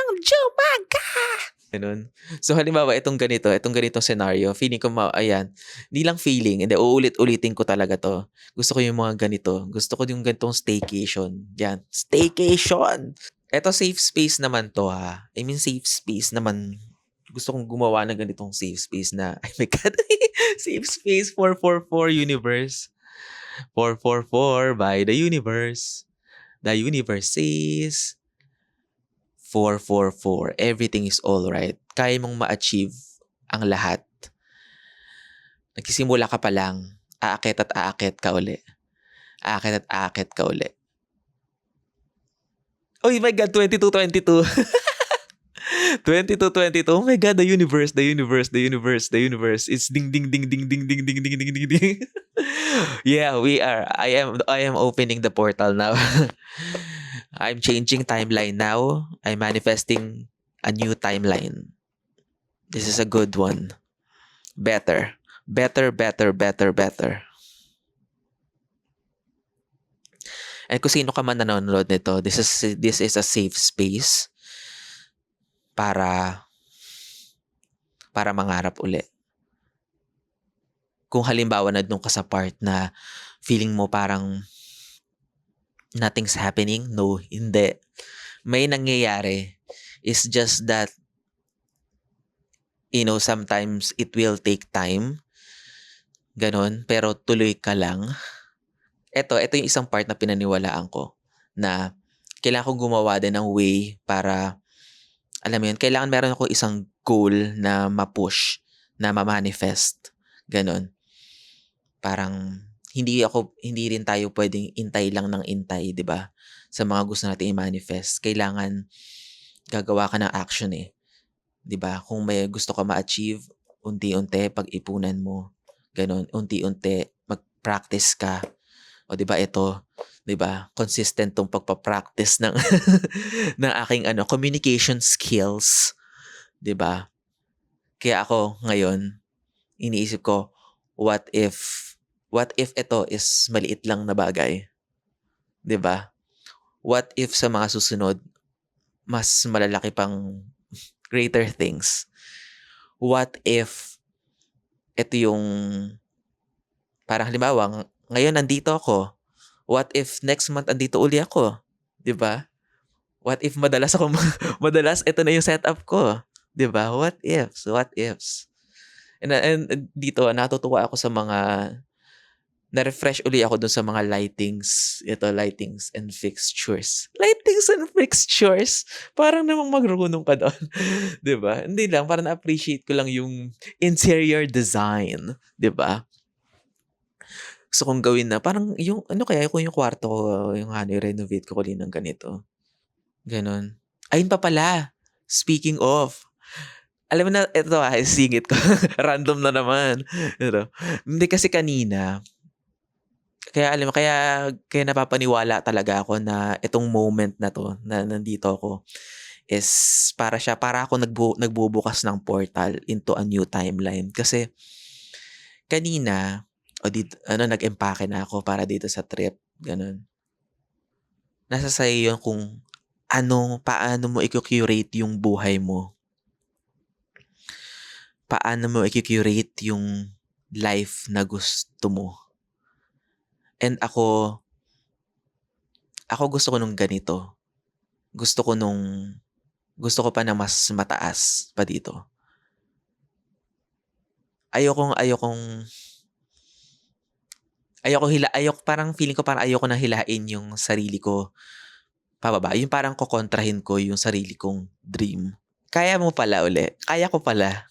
ng Jumaga! Ganun. So, halimbawa, itong ganitong scenario, feeling ko, ayan, hindi lang feeling, hindi, uulit-ulitin ko talaga to. Gusto ko yung mga ganito. Gusto ko yung ganitong staycation. Yan. Staycation! Eto, safe space naman to, ha. I mean, safe space naman. Gusto kong gumawa ng ganitong safe space na, oh my God, safe space 444 universe. 444 by the universe. The universe says 444. Everything is all right. Kaya mong ma-achieve ang lahat. Nagsisimula ka pa lang, aakit at aakit ka uli. Aakit at aakit ka uli. Oh my God, 2222. 2222. Oh my God, the universe is ding ding ding ding ding ding ding ding ding ding ding. Yeah, we are. I am opening the portal now. I'm changing timeline now. I'm manifesting a new timeline. This is a good one. Better. And kung sino ka man nanonood nito, this is a safe space para mangarap uli. Kung halimbawa nandun ka sa part na feeling mo parang nothing's happening, no, hindi. May nangyayari. It's just that, sometimes it will take time. Ganon. Pero tuloy ka lang. Ito yung isang part na pinaniwalaan ko na kailangan kong gumawa din ng way para, alam mo yun, kailangan meron ako isang goal na ma-push, na ma-manifest. Ganon. Parang, hindi rin tayo pwedeng intay lang ng intay, di ba? Sa mga gusto natin i-manifest. Kailangan gagawa ka ng action eh. Di ba? Kung may gusto ka ma-achieve, unti-unti, pag-ipunan mo. Ganon. Unti-unti, mag-practice ka. O di ba ito, di ba? Consistent tong pagpa-practice ng ng aking communication skills, di ba? Kaya ako ngayon iniisip ko, what if ito is maliit lang na bagay? Di ba? What if sa mga susunod mas malalaki pang greater things? What if ito yung parang halimbawa ngayon nandito ako. What if next month andito uli ako? 'Di ba? What if madalas ito na yung setup ko? 'Di ba? What ifs? And dito natutuwa ako sa mga na-refresh uli ako dun sa mga lightings and fixtures. Lightings and fixtures. Parang namang magrunong ka doon. 'Di ba? Hindi lang, parang na-appreciate ko lang yung interior design, 'di ba? Gusto kong gawin na parang yung kaya kung yung kwarto ko, yung renovate ko ulit ng ganito. Ganon. Ayun pa pala. Speaking of, alam mo na, ito singit ko. Random na naman. Ito. Hindi kasi kanina, kaya napapaniwala talaga ako na itong moment na to, na nandito ako, is para ako nagbubukas ng portal into a new timeline. Kasi, kanina, nag-empake na ako para dito sa trip. Ganun. Nasa sa'yo yun kung paano mo i-curate yung buhay mo. Paano mo i-curate yung life na gusto mo. And ako gusto ko nung ganito. Gusto ko pa na mas mataas pa dito. Parang feeling ko parang ayoko nang hilain yung sarili ko pababa. Yung parang kokontrahin ko yung sarili kong dream. Kaya mo pala uli. Kaya ko pala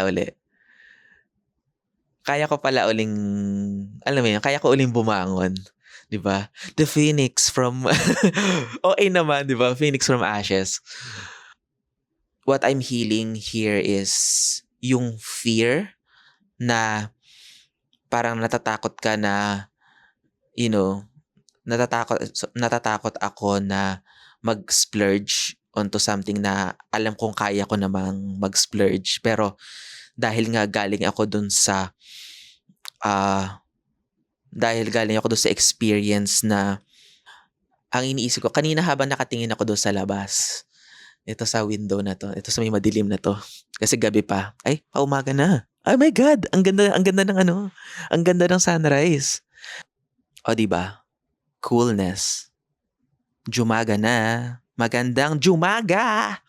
uli. Kaya ko pala uling, alam mo yun, kaya ko uling bumangon. 'Di ba? The phoenix from, okay naman, 'di ba? Phoenix from ashes. What I'm healing here is yung fear na parang natatakot ka na, natatakot ako na mag-splurge onto something na alam kong kaya ko namang mag-splurge. Pero dahil nga galing ako dun sa experience na ang iniisip ko, kanina habang nakatingin ako doon sa labas, Ito sa window na 'to, ito sa may madilim na 'to. Kasi gabi pa. Ay, paumaga na. Oh my God! Ang ganda ng ano, ang ganda ng sunrise. Oh, 'di ba? Coolness. Jumaga na. Magandang jumaga!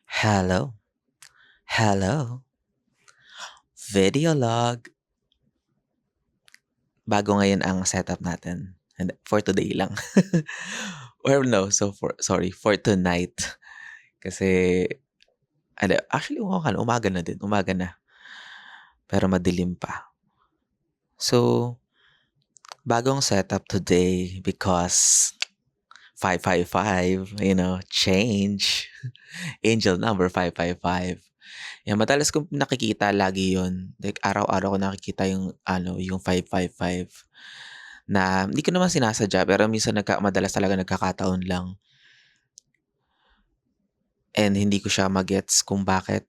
Hello. Hello. Video log. Bago ngayon ang setup natin. And for today lang. Or no, for tonight. Kasi ano, actually umaga na din, umaga na. Pero madilim pa. So, bagong setup today because 555, change. Angel number 555. Yan, madalas kong nakikita lagi yon. Like, araw-araw ko nakikita yung 555. Na hindi ko naman sinasadya, pero minsan madalas talaga nagkakataon lang. And hindi ko siya magets kung bakit.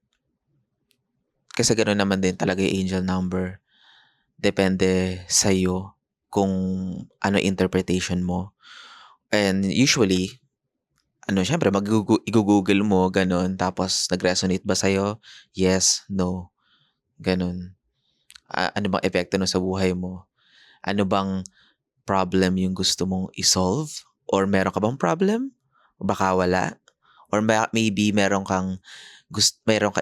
Kasi gano'n naman din talaga yung angel number. Depende sa'yo kung ano interpretation mo. And usually, syempre i-google mo, gano'n. Tapos, nag-resonate ba sa'yo? Yes, no. Gano'n. Ano bang epekto nun sa buhay mo? Ano bang problem yung gusto mong i-solve? Or meron ka bang problem? O baka wala? Or maybe meron kang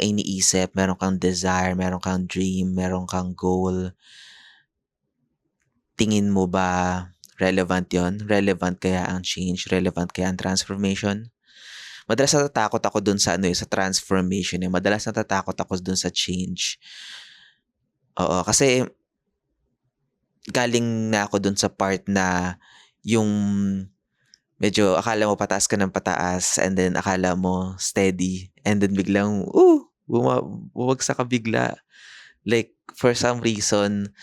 iniisip, meron kang desire, meron kang dream, meron kang goal. Tingin mo ba relevant yon? Relevant kaya ang change? Relevant kaya ang transformation? Madalas natatakot ako dun sa sa transformation. Madalas natatakot ako dun sa change. Oo, kasi galing na ako dun sa part na yung medyo akala mo pataas ka ng pataas and then akala mo steady and then biglang, bumagsak ka bigla. Like, for some reason,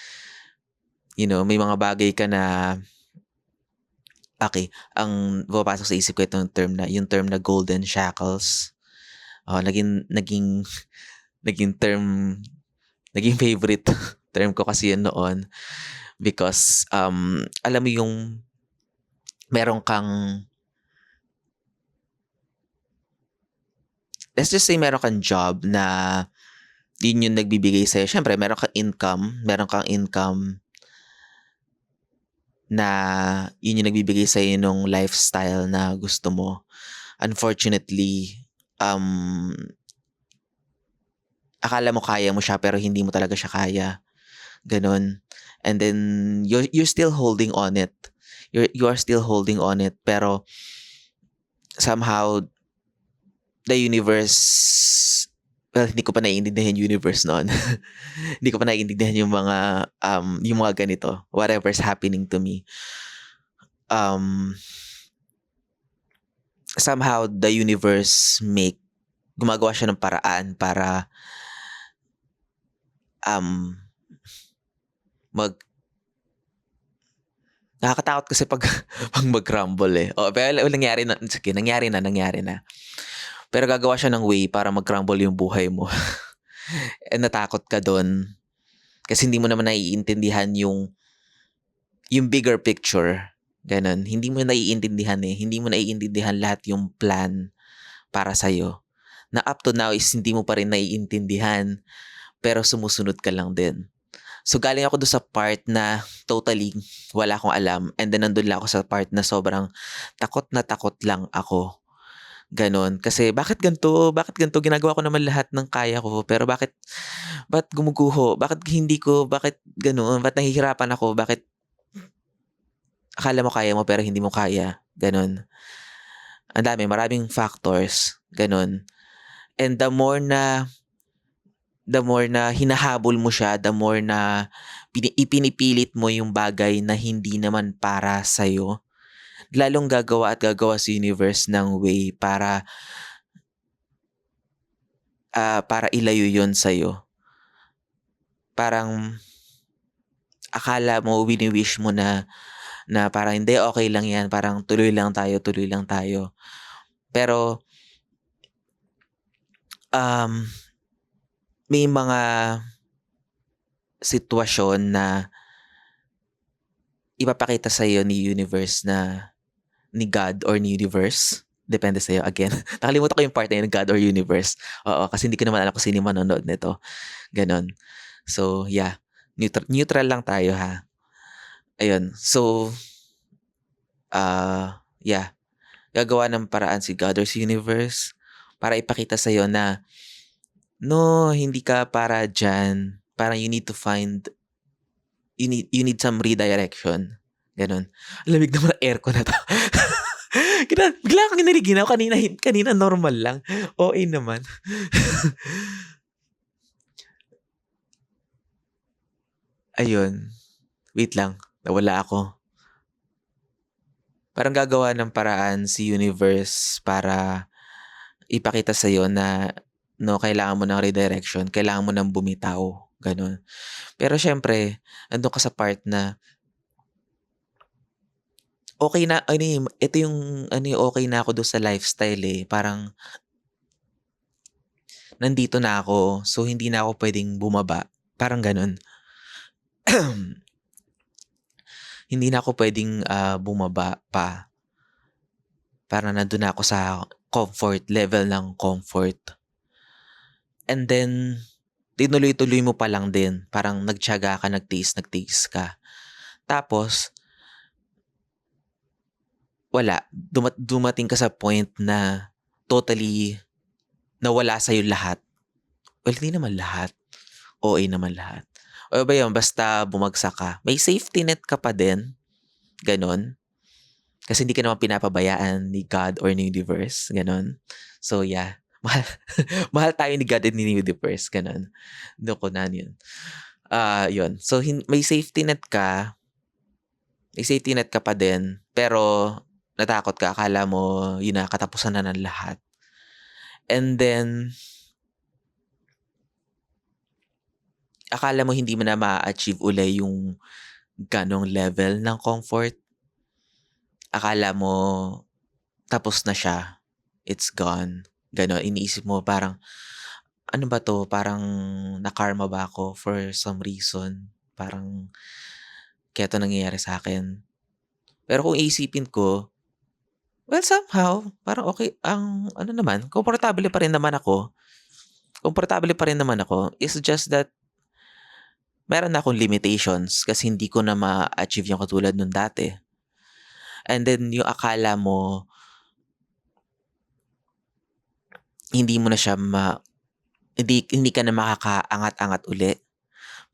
may mga bagay ka na, okay, ang pumapasok sa isip ko yung term na golden shackles. Naging term, naging favorite term ko kasi yun noon because, alam mo yung meron kang, let's just say meron kang job na yun yung nagbibigay sa'yo. Siyempre, meron kang income na yun yung nagbibigay sa'yo nung lifestyle na gusto mo. Unfortunately, akala mo kaya mo siya pero hindi mo talaga siya kaya. Ganon. And then, you're still holding on it. You are still holding on it pero somehow, the universe, well, hindi ko pa naiintindihan yung universe noon. Hindi ko pa naiintindihan yung mga ganito. Whatever's happening to me. Somehow, the universe gumagawa siya ng paraan para nakakatakot kasi pag mag-crumble eh. Pero nangyari na. Sige, nangyari na. Pero gagawa siya ng way para mag-crumble yung buhay mo. And natakot ka doon. Kasi hindi mo naman naiintindihan yung bigger picture. Ganon. Hindi mo naiintindihan eh. Hindi mo naiintindihan lahat yung plan para sa'yo. Na up to now is hindi mo pa rin naiintindihan. Pero sumusunod ka lang din. So galing ako doon sa part na totally wala akong alam. And then nandun lang ako sa part na sobrang takot na takot lang ako. Ganon. Kasi bakit ganito? Ginagawa ko naman lahat ng kaya ko. Pero bakit gumuguho? Bakit ganoon? Ba't nahihirapan ako? Bakit akala mo kaya mo pero hindi mo kaya? Ganon. Ang dami, maraming factors. Ganon. And the more na hinahabol mo siya, the more na ipinipilit mo yung bagay na hindi naman para sa'yo, lalong gagawa sa universe ng way para ilayo yun sa'yo. Parang akala mo, wini-wish mo na parang hindi, okay lang yan, parang tuloy lang tayo. Pero may mga sitwasyon na ipapakita sa'yo ni universe na ni God or ni universe. Depende sa'yo. Again, nakalimutan ko yung part na yun, God or universe. Oo, kasi hindi ko naman alam kung sino yung manonood nito. Ganon. So, yeah. Neutral lang tayo, ha? Ayun. So, yeah. Gagawa ng paraan si God or si universe para ipakita sa'yo na, no, hindi ka para dyan. Parang you need to find, you need some redirection. Ganon. Ang lamig naman ng aircon na to. Bigla kang niliginaw. Kanina normal lang. OA naman. Ayun. Wait lang. Nawala ako. Parang gagawa ng paraan si universe para ipakita sa'yo na, no, kailangan mo ng redirection. Kailangan mo ng bumitaw. Ganon. Pero syempre, andun ka sa part na okay na, ito yung, okay na ako doon sa lifestyle eh. Parang, nandito na ako, so hindi na ako pwedeng bumaba. Parang ganun. Hindi na ako pwedeng bumaba pa. Parang nandun na ako sa comfort, level ng comfort. And then, tinuloy-tuloy mo pa lang din. Parang nagtiyaga ka, nagtiis ka. Tapos, wala. Dumating ka sa point na totally nawala sa'yo lahat. Well, hindi naman lahat. OA naman lahat. O ba yun, basta bumagsak ka. May safety net ka pa din. Ganon. Kasi hindi ka naman pinapabayaan ni God or ni universe. Ganon. So yeah. Mahal tayo ni God and ni universe. Ganon. Doon ko na yun. Yun. So may safety net ka. May safety net ka pa din. Pero natakot ka. Akala mo yun na, katapusan na ng lahat. And then, akala mo hindi mo na ma-achieve uli yung ganong level ng comfort. Akala mo tapos na siya. It's gone. Ganon. Iniisip mo parang, ano ba to? Parang na-karma ba ako for some reason? Parang kaya to nangyayari sa akin. Pero kung isipin ko, well, somehow, parang okay. Ano naman, komportable pa rin naman ako. Komportable pa rin naman ako. It's just that, meron na akong limitations kasi hindi ko na ma-achieve yung katulad nung dati. And then, yung akala mo, hindi mo na siya hindi ka na makakaangat-angat uli.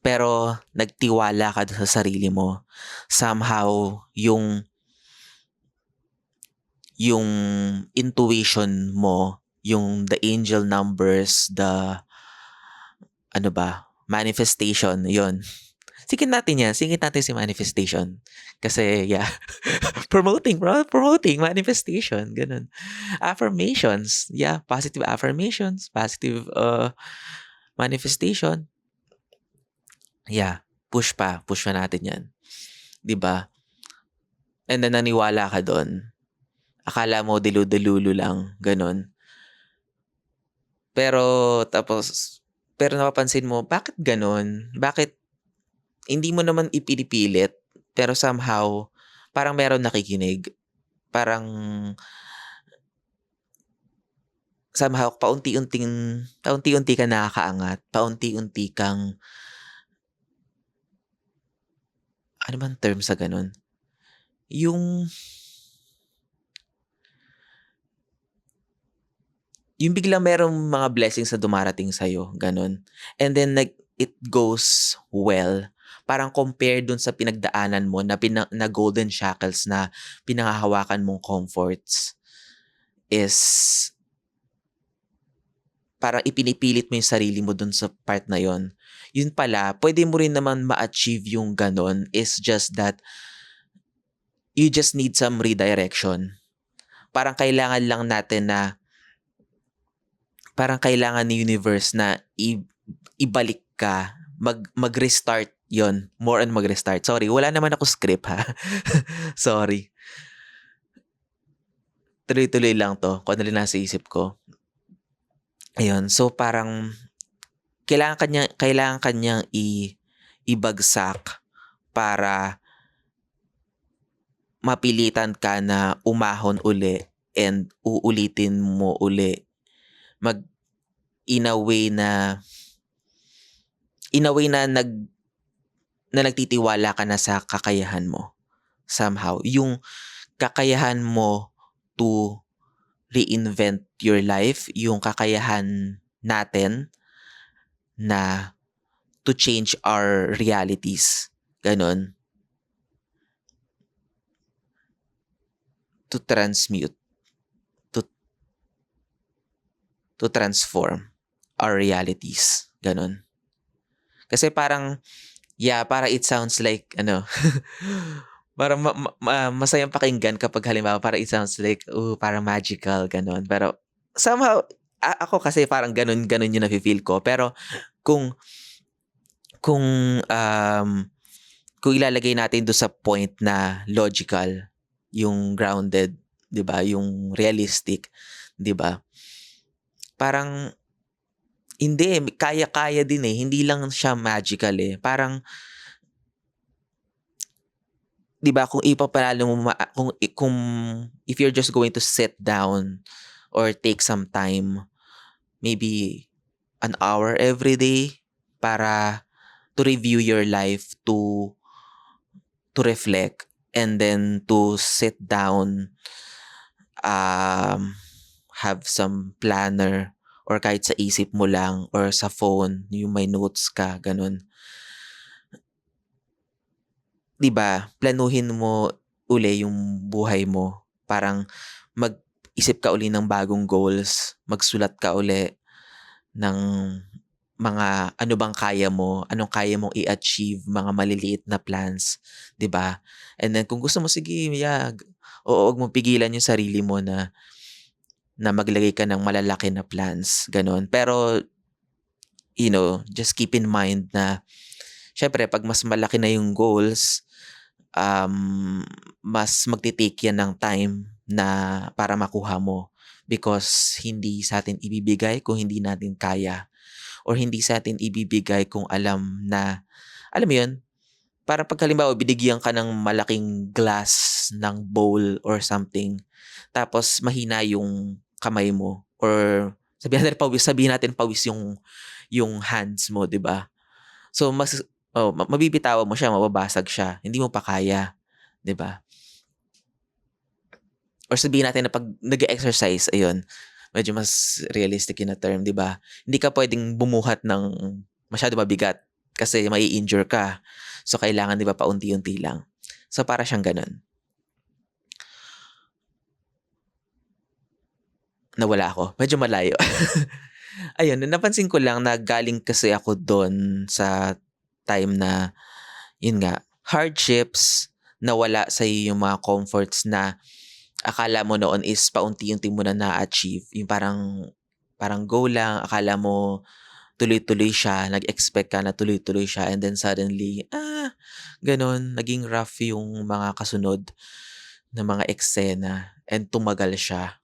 Pero, nagtiwala ka sa sarili mo. Somehow, yung intuition mo, yung the angel numbers, manifestation, yon. Singin natin yan. Singin natin si manifestation. Kasi, yeah. promoting manifestation. Ganun. Affirmations. Yeah, positive affirmations. Positive manifestation. Yeah, push pa natin yan. 'Di ba? And then naniwala ka doon. Akala mo dilu-dilulo lang, ganun. Pero napapansin mo, bakit ganun? Bakit hindi mo naman ipinipilit, pero somehow parang meron nakikinig. Parang somehow paunti-unti ka nakakaangat, paunti-unti kang, ano bang term sa ganun? Yung biglang merong mga blessings na dumarating sa'yo, ganun. And then it goes well. Parang compared dun sa pinagdaanan mo na golden shackles na pinangahawakan mong comforts is parang ipinipilit mo yung sarili mo dun sa part na yon. Yun pala, pwede mo rin naman ma-achieve yung ganun. It's just that you just need some redirection. Parang kailangan lang natin na parang kailangan ni universe na ibalik ka, mag-restart yon, more on mag-restart. Sorry, wala naman ako script ha. Sorry. Tuloy-tuloy lang to, kung ano rin nasa isip ko. Ayun, so parang kailangan kanyang ibagsak para mapilitan ka na umahon uli and uulitin mo uli. In a way na nagtitiwala ka na sa kakayahan mo. Somehow, yung kakayahan mo to reinvent your life, yung kakayahan natin na to change our realities. Ganon. To transmute. To transform our realities. Ganon. Kasi parang, para it sounds like, parang masayang pakinggan kapag halimbawa para it sounds like, parang magical, ganon. Pero somehow, ako kasi parang ganon yung nafe-feel ko. Pero kung ilalagay natin do sa point na logical, yung grounded, 'di ba? Yung realistic, 'di ba? Parang hindi, kaya-kaya din eh. Hindi lang siya magical eh. Parang 'di ba kung ipapalalo mo kung if you're just going to sit down or take some time, maybe an hour every day para to review your life, to reflect, and then to sit down, have some planner or kahit sa isip mo lang or sa phone, yung may notes ka, ganun. 'Di ba? Planuhin mo uli yung buhay mo. Parang mag-isip ka uli ng bagong goals, magsulat ka uli ng mga ano bang kaya mo, anong kaya mong i-achieve, mga maliliit na plans, 'di ba? And then kung gusto mo, sige, oo, wag mong pigilan yung sarili mo na maglagay ka ng malalaki na plans, ganun. Pero just keep in mind na syempre pag mas malaki na yung goals, mas magte-take yan ng time na para makuha mo, because hindi sa atin ibibigay kung hindi natin kaya, or hindi sa atin ibibigay kung alam mo yun, para pag halimbawa binigyan ka ng malaking glass ng bowl or something, tapos mahina yung kamay mo, or sabihin natin pawis yung hands mo, 'di ba? So mabibitawan mo siya, mababasag siya, hindi mo pa kaya, 'di ba? Or sabihin natin na pag nag-exercise, ayun, medyo mas realistic yun na term, 'di ba? Hindi ka pwedeng bumuhat ng masyado mabigat kasi mai-injure ka. So kailangan, 'di ba, paunti-unti lang. So para siyang ganun. Nawala ako. Medyo malayo. Ayun, napansin ko lang na galing kasi ako doon sa time na, yun nga, hardships, nawala sa iyo yung mga comforts na akala mo noon is paunti-unti mo na na-achieve. Yung parang go lang, akala mo tuloy-tuloy siya, nag-expect ka na tuloy-tuloy siya, and then suddenly, ganun, naging rough yung mga kasunod na mga eksena, and tumagal siya.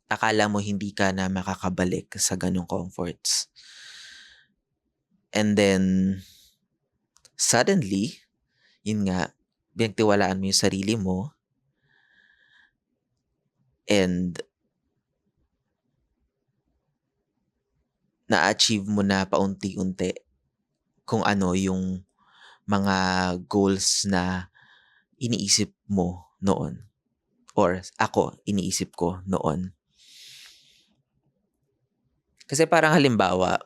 Akala mo hindi ka na makakabalik sa ganung comforts. And then, suddenly, yun nga, pinagtiwalaan mo yung sarili mo, and na-achieve mo na paunti-unti kung ano yung mga goals na iniisip mo noon, or ako iniisip ko noon. Kasi parang halimbawa,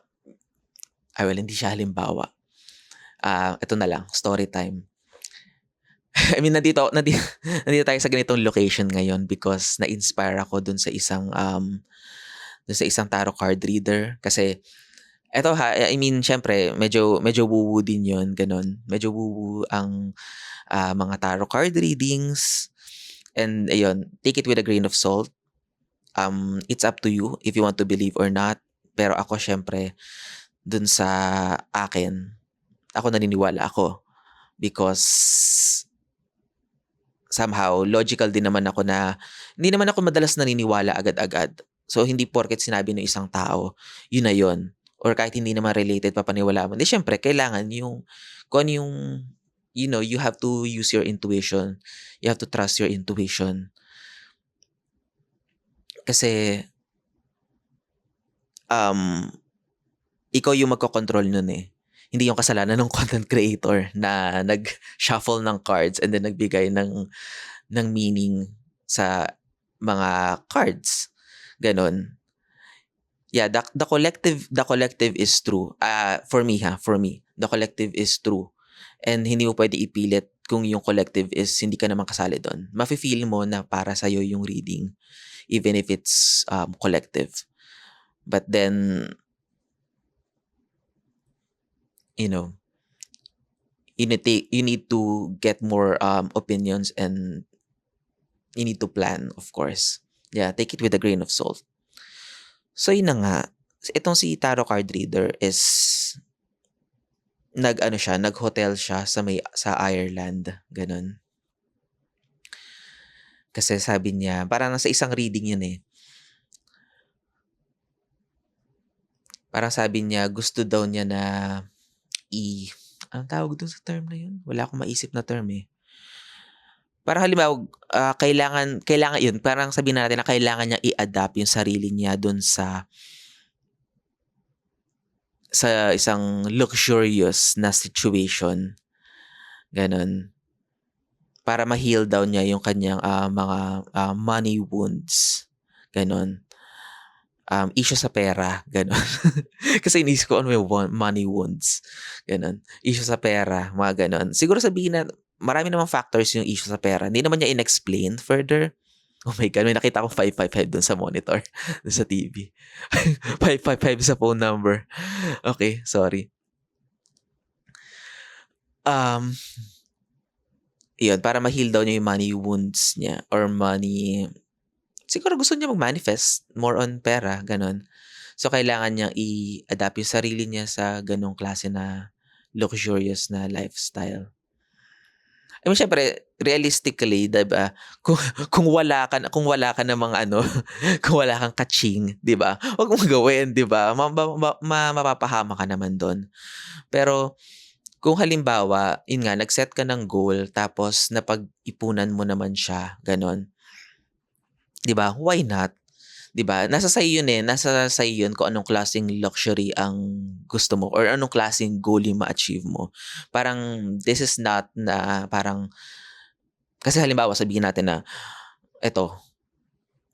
hindi siya halimbawa. Ito na lang, story time. I mean, nandito tayo sa ganitong location ngayon because na-inspire ako dun sa isang tarot card reader. Kasi eto syempre medyo woo-woo din 'yon, ganun. Medyo woo-woo ang mga tarot card readings, and ayun, take it with a grain of salt. It's up to you if you want to believe or not. Pero ako syempre dun sa akin, ako naniniwala ako because somehow logical din naman ako na hindi naman ako madalas naniniwala agad-agad. So hindi porket sinabi ng isang tao, yun na yun. Or kahit hindi naman related, papaniwalaan mo. Hindi, syempre kailangan kung ano yung you have to use your intuition. You have to trust your intuition. Kasi, um, ikaw yung magkokontrol nun eh. Hindi yung kasalanan ng content creator na nag-shuffle ng cards and then nagbigay ng meaning sa mga cards. Ganon. Yeah, the collective is true. For me, the collective is true. And hindi mo pwede ipilit kung yung collective is hindi ka naman kasali doon. Mafe-feel mo na para sa'yo yung reading even if it's collective. But then, you need to get more opinions, and you need to plan, of course. Yeah, take it with a grain of salt. So yun na nga, itong si tarot card reader is nag-hotel siya sa Ireland, ganun. Kasi sabi niya, parang nasa isang reading yun eh. Parang sabi niya, gusto daw niya na anong tawag doon sa term na yun? Wala akong maisip na term eh. Parang halimbawa, kailangan yun, parang sabihin natin na kailangan niya i-adapt yung sarili niya doon sa isang luxurious na situation. Ganon. Para ma-heal daw niya yung kanyang mga money wounds. Ganon. Issue sa pera. Ganon. Kasi inisip ko ano yung money wounds. Ganon. Issue sa pera. Mga ganon. Siguro sabihin na marami namang factors yung issue sa pera. Hindi naman niya in-explain further. Oh my God, may nakita akong 555 dun sa monitor. Dun sa TV. 555 sa phone number. Okay, sorry. Yun, para ma-heal daw niya yung money wounds niya or money. Siguro gusto niya mag-manifest more on pera, ganon. So, kailangan niyang i-adapt yung sarili niya sa ganong klase na luxurious na lifestyle. I mean, syempre, realistically, diba, kung wala ka namang kung wala kang kaching, diba, huwag mong gawin, diba, mapapahama ka naman doon. Pero, kung halimbawa, yun nga, nag-set ka ng goal, tapos napag-ipunan mo naman siya, ganon, diba, why not? Diba? Nasa sa'yo yun eh. Nasa sa'yo yun kung anong klaseng luxury ang gusto mo or anong klaseng goal yung ma-achieve mo. Parang, this is not na parang, kasi halimbawa sabihin natin na, eto,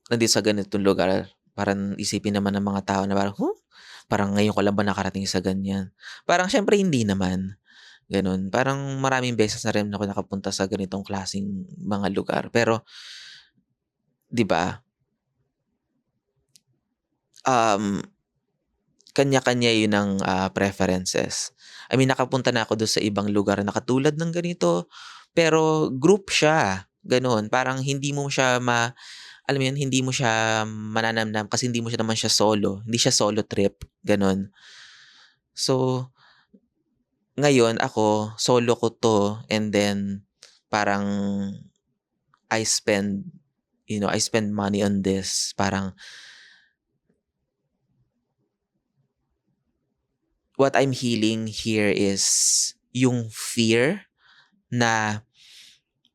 nandito sa ganitong lugar, parang isipin naman ng mga tao na parang, parang ngayon ko lang ba nakarating sa ganyan? Parang syempre hindi naman. Ganun. Parang maraming beses na rin ako nakapunta sa ganitong klaseng mga lugar. Pero, di ba, kanya-kanya yun ang preferences. I mean, nakapunta na ako doon sa ibang lugar na katulad ng ganito, pero group siya, gano'n. Parang hindi mo siya alam mo yun, hindi mo siya mananamnam kasi hindi mo siya naman siya solo. Hindi siya solo trip, gano'n. So, ngayon ako, solo ko to, and then parang I spend money on this. Parang what I'm healing here is yung fear na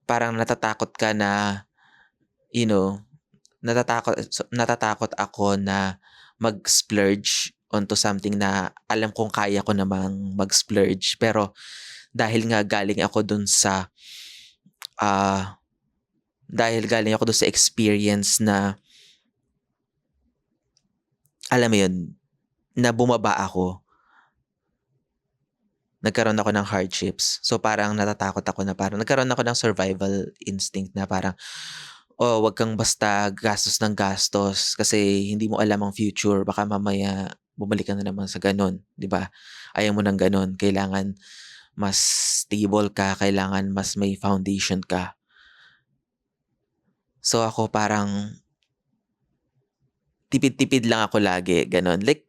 parang natatakot ka na, natatakot ako na mag-splurge onto something na alam kong kaya ko namang mag-splurge. Pero dahil nga galing ako dun sa experience na, alam mo yun, na bumaba ako, nagkaroon ako ng hardships. So parang natatakot ako na parang nagkaroon ako ng survival instinct na parang, wag kang basta gastos ng gastos kasi hindi mo alam ang future. Baka mamaya bumalik ka na naman sa ganun, di ba? Ayaw mo ng ganun. Kailangan mas stable ka. Kailangan mas may foundation ka. So ako parang tipid-tipid lang ako lagi. Ganun. Like,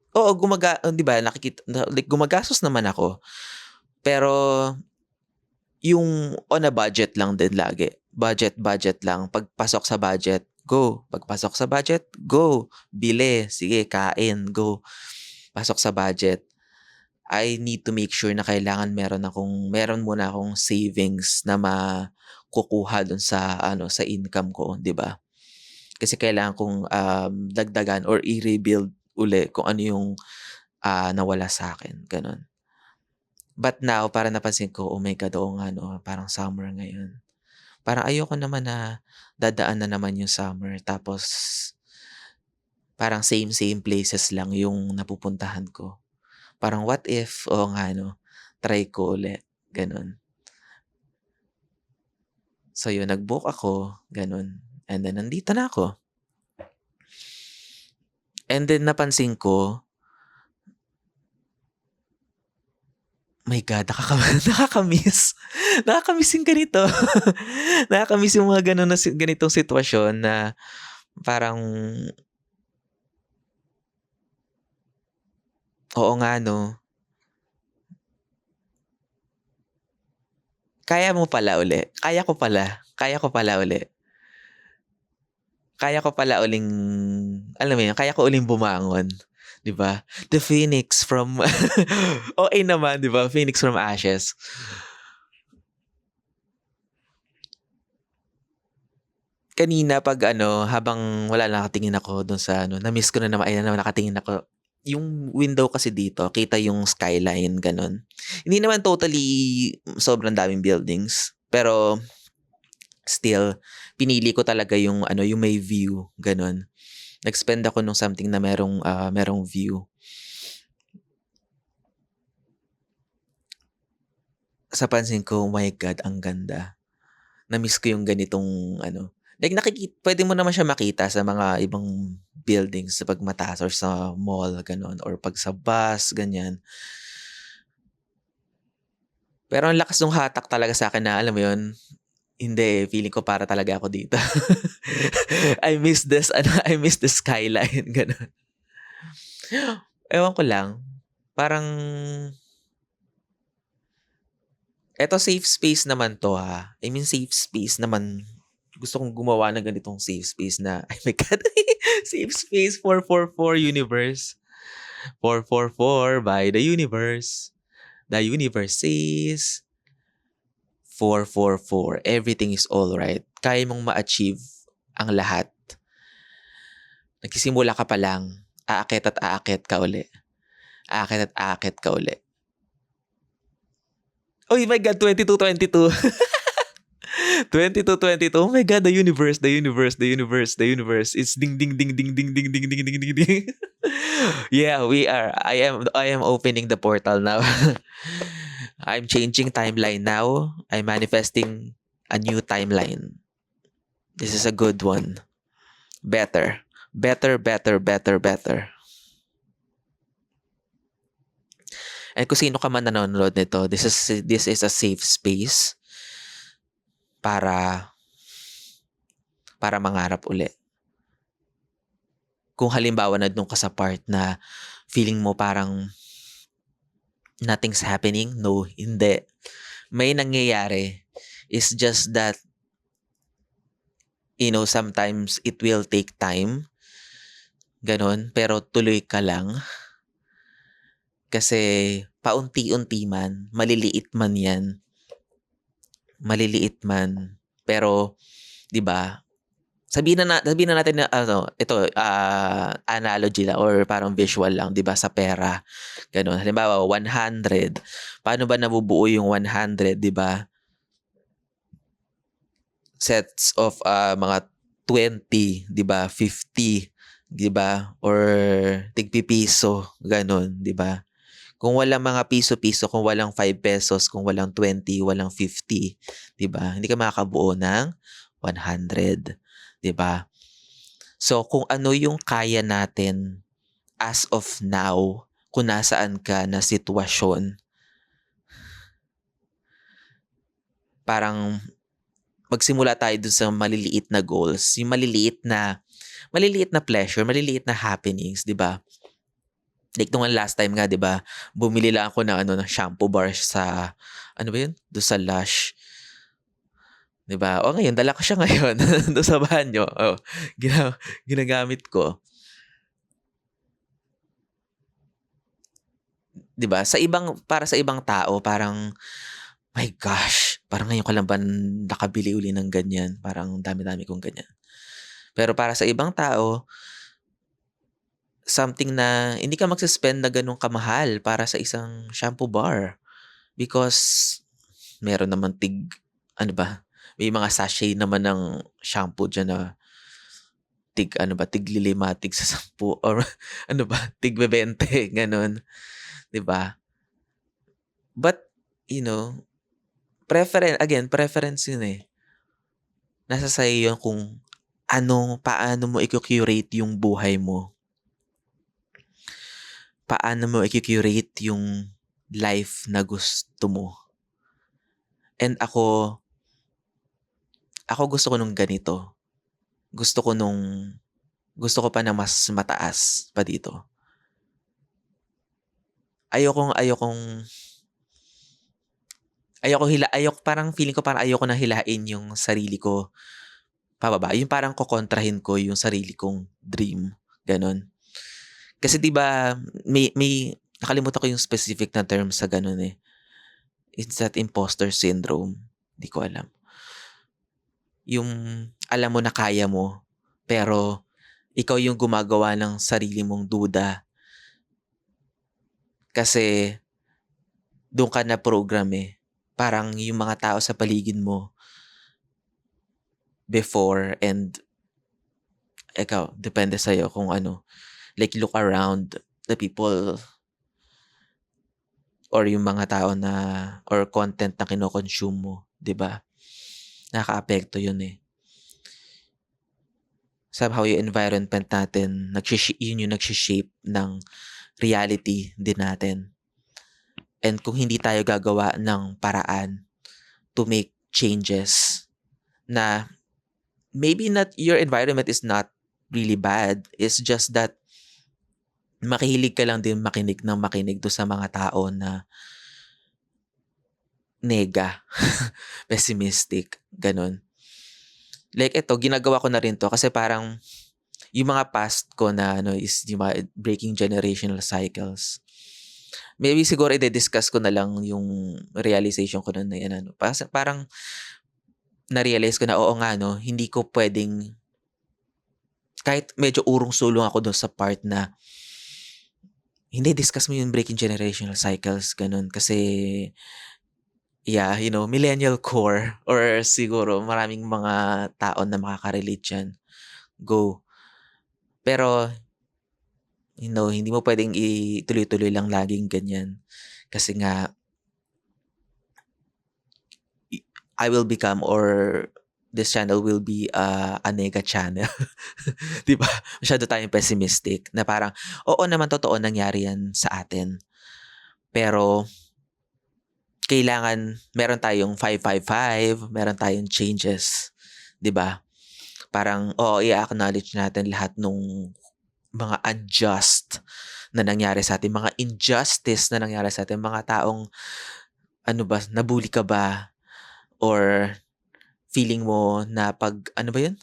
di ba? Gumagastos naman ako. Pero, yung on a budget lang din lagi. Budget lang. Pagpasok sa budget, go. Pagpasok sa budget, go. Bili. Sige, kain. Go. Pasok sa budget. I need to make sure na kailangan meron muna akong savings na makukuha dun sa sa income ko, 'di ba? Kasi kailangan kong, dagdagan or i-rebuild uli kung ano yung, nawala sa'kin, gano'n. But now parang napansin ko, oh my God, oo nga 'no, parang summer ngayon. Parang ayoko naman na dadaan na naman yung summer tapos parang same places lang yung napupuntahan ko. Parang what if, oo nga 'no, try ko uli, gano'n. So yun, nag-book ako, gano'n, and then nandito na ako. And then napansin ko, my God, nakaka-miss. Nakaka-miss yung ganito. Nakaka-miss yung mga gano'n na ganitong sitwasyon na parang, oo nga 'no, kaya mo pala uli, kaya ko pala uli. Kaya ko pala uling, alam mo yun, kaya ko uling bumangon, 'di ba? The phoenix from OA naman, 'di ba? Phoenix from ashes. Kanina 'pag habang wala, nakatingin ako dun sa na-miss ko na naman, ayan naman nakatingin ako. Yung window kasi dito, kita yung skyline, gano'n. Hindi naman totally sobrang daming buildings, pero still pinili ko talaga yung yung may view, gano'n. Nag-spend ako nung something na merong view. Sa pansin ko, oh my God, ang ganda. Na-miss ko yung ganitong like puwede mo naman siya makita sa mga ibang buildings sa 'pag mataas or sa mall, gano'n, or 'pag sa bus, ganyan. Pero ang lakas nung hatak talaga sa'kin na, alam mo yun, hindi, feeling ko para talaga ako dito. I miss this I miss the skyline, gano'n. Ewan ko lang, parang eto safe space naman 'to, ha. I mean safe space naman. Gusto kong gumawa ng ganitong safe space na oh my God, safe space 444 universe. 444 by the universe. The universe says 444, everything is alright. Kaya mong ma-achieve ang lahat. Nagsisimula ka pa lang, aakyat at aakyat ka uli. Aakyat at aakyat ka uli. Oh my God, 2222. 2222. Oh my God, the universe is ding ding ding ding ding ding ding ding ding ding ding. Yeah, we are. I am opening the portal now. I'm changing timeline now. I'm manifesting a new timeline. This is a good one. Better. Better, better, better, better. And kung sino ka man nanonood nito, this is a safe space para mangarap uli. Kung halimbawa nandun ka sa part na feeling mo parang nothing's happening, no, hindi. May nangyayari. It's just that, sometimes it will take time. Ganon. Pero tuloy ka lang. Kasi paunti-unti man, maliliit man yan. Maliliit man. Pero, 'di ba? Sabihin na natin na ito analogy lang or parang visual lang, 'di ba, sa pera. Gano'n. Halimbawa 100. Paano ba nabubuo yung 100, 'di ba? Sets of mga 20, 'di ba? 50, 'di ba? Or tig-pipiso, gano'n, 'di ba? Kung walang mga piso-piso, kung walang 5 pesos, kung walang 20, walang 50, 'di ba? Hindi ka makakabuo ng 100, 'di ba? So kung ano yung kaya natin as of now, kung nasaan ka na sitwasyon, parang magsimula tayo dun sa maliliit na goals, yung maliliit na pleasure, maliliit na happenings, 'di ba? Like nung last time nga, 'di ba, bumili lang ako ng ng shampoo bar sa ano ba 'yun? Doon sa Lush. 'Di ba? O ngayon dala ko siya ngayon doon sa banyo. Oh, ginagamit ko. 'Di ba? Para sa ibang tao parang, "My gosh, parang ngayon ka lang ba nakabili uli ng ganyan? Parang dami-dami kong ganyan." Pero para sa ibang tao, something na hindi ka magse-spend na gano'n kamahal para sa isang shampoo bar. Because meron naman ano ba, may mga sachet naman ng shampoo diyan na ano ba, tig-5, tig-10 or ano ba, tig-20 gano'n, 'di ba? But, you know, preference 'yun, eh. Nasa sa'yo 'yun kung paano mo curate yung buhay mo. Paano mo curate yung life na gusto mo. And ako gusto ko nung ganito. Gusto ko gusto ko pa na mas mataas pa dito. Ayokong parang feeling ko parang ayoko na hilain yung sarili ko pababa. Yung parang kokontrahin ko yung sarili kong dream, gano'n. Kasi 'di ba may nakalimutan ko yung specific na term sa gano'n, eh. It's that imposter syndrome, 'di ko alam. Yung alam mo na kaya mo, pero ikaw yung gumagawa ng sarili mong duda kasi dun ka na-program, eh. Parang yung mga tao sa paligid mo before and ikaw, depende sa'yo kung ano. Like, look around the people or yung mga tao na or content na kino-consume mo, 'di ba? Nakakaapekto yun, eh. Somehow yung environment natin yun yung nagshi-shape ng reality din natin. And kung hindi tayo gagawa ng paraan to make changes na maybe not your environment is not really bad, it's just that makihilig ka lang din makinig do sa mga tao na nega, pessimistic, gano'n. Like ito, ginagawa ko na rin 'to kasi parang yung mga past ko na ano is yung mga breaking generational cycles. Maybe siguro ide-discuss ko na lang yung realization ko nun na yan ano, parang na-realize ko na oo nga 'no, hindi ko puwedeng kahit medyo urong-sulong ako dun sa part na hindi discuss mo yung breaking generational cycles gano'n kasi yeah, millennial core or siguro maraming mga tao na makaka-relate diyan, go. Pero, hindi mo puwedeng ituloy-tuloy lang laging ganyan. Kasi nga I will become or this channel will be a nega channel. 'Di ba? Masyado tayong pessimistic na parang, oo naman totoo nangyari yan sa atin. Pero kailangan meron tayong 555, meron tayong changes, 'di ba? Parang, oo, i-acknowledge natin lahat nung mga unjust na nangyari sa atin, mga injustice na nangyari sa atin, mga taong ano ba, na-bully ka ba or feeling mo na ano ba 'yun?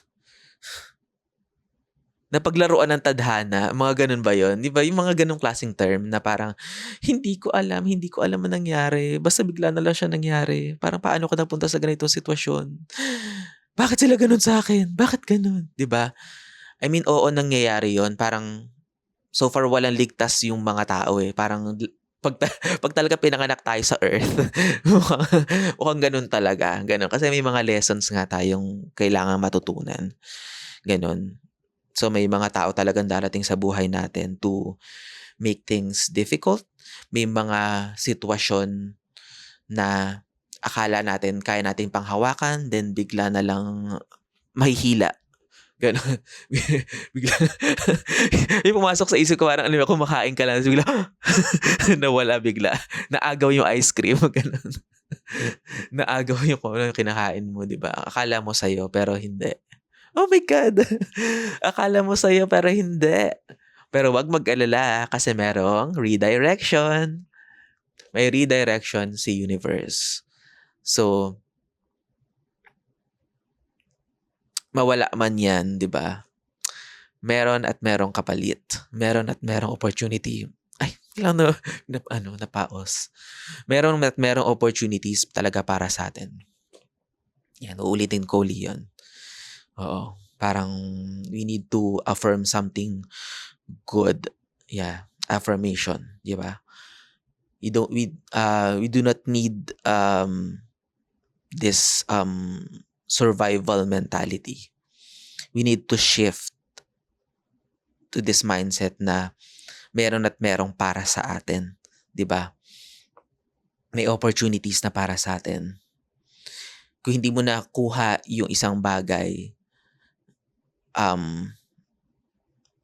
Napaglaruan ng tadhana, mga gano'n ba 'yun? 'Di ba yung mga gano'ng klaseng term na parang, hindi ko alam ang nangyari, basta bigla na lang siya nangyari. Parang paano ako napunta sa ganitong sitwasyon? Bakit sila gano'n sa'kin? Bakit gano'n? 'Di ba? I mean, oo, nangyayari 'yun. Parang so far walang ligtas yung mga tao, eh. Parang 'pag talaga pinanganak tayo sa Earth, mukhang mukhang gano'n talaga, gano'n. Kasi may mga lessons nga tayong kailangang matutunan, gano'n. So, may mga tao talagang darating sa buhay natin to make things difficult. May mga sitwasyon na akala natin kaya nating panghawakan, then bigla na lang mahihila, gano'n. Bigla may pumasok sa isip ko parang alam mo kumakain ka lang ta's bigla nawala bigla. Naagaw yung ice cream, gano'n. Naagaw yung kung ano yung kinakain mo, 'di ba? Akala mo sa'yo pero hindi. Oh my God! Akala mo sa'yo pero hindi. Pero 'wag mag-alala kasi merong redirection. May redirection si universe. So, mawala man 'yan, 'di ba? Meron at merong kapalit. Meron at merong opportunity. Ay, lang na napaos. Merong opportunities talaga para sa atin. Yan, uulitin ko uli yun. Oo, parang we need to affirm something good. Yeah, affirmation, 'di ba? We do not need this survival mentality. We need to shift to this mindset na meron at merong para sa atin, 'di ba? May opportunities na para sa atin. Kung hindi mo nakuha yung isang bagay, um,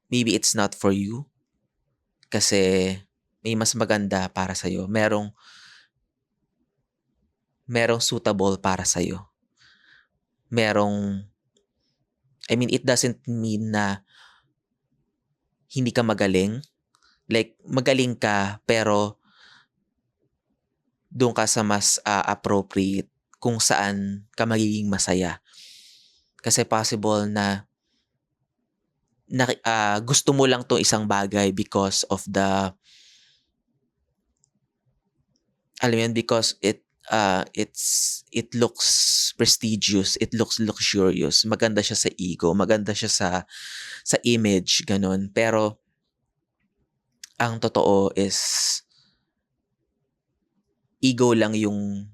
maybe it's not for you kasi may mas maganda para sa'yo. Merong suitable para sa'yo. It doesn't mean na hindi ka magaling. Like, magaling ka pero doon ka sa mas appropriate kung saan ka magiging masaya. Kasi possible na gusto mo lang 'tong isang bagay because of alam mo yun, because it looks prestigious, it looks luxurious, maganda siya sa ego, maganda siya sa image, ganun. Pero ang totoo is ego lang yung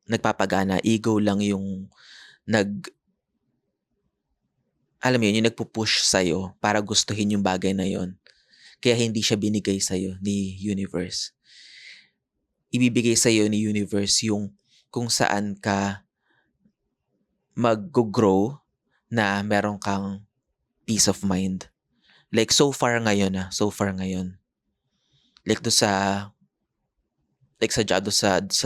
nagpapagana, ego lang yung alam mo yun, yung nagpupush sa'yo para gustuhin yung bagay na yun. Kaya hindi siya binigay sa'yo ni universe. Ibibigay sa'yo ni universe yung kung saan ka mag-grow na meron kang peace of mind. Like so far ngayon. Like sa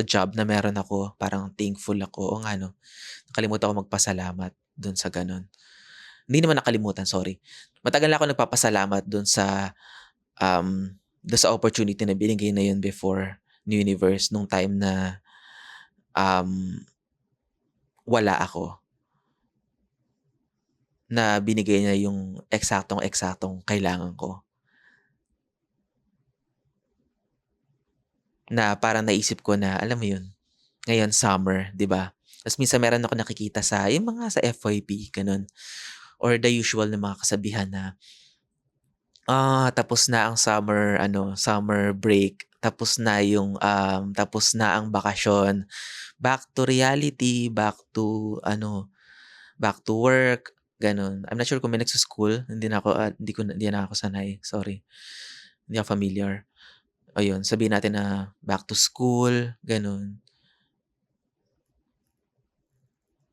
job na meron ako, parang thankful ako. O nga no, nakalimutan ko magpasalamat dun sa ganun. Hindi naman nakalimutan, sorry. Matagal na ako nagpapasalamat dun sa opportunity na binigay na yun before ni universe nung time na wala ako. Na binigay niya yung eksaktong kailangan ko. Na parang naisip ko na, alam mo yun, ngayon summer, 'di ba? Tapos minsan meron ako nakikita yung mga sa FYP, ganun. Or the usual na mga kasabihan na, tapos na ang summer break, tapos na ang bakasyon, back to reality, back to work, ganun. I'm not sure kung may nagsuschool, hindi na ako sanay, sorry. Hindi ako familiar. Ayun, sabihin natin na back to school, ganun.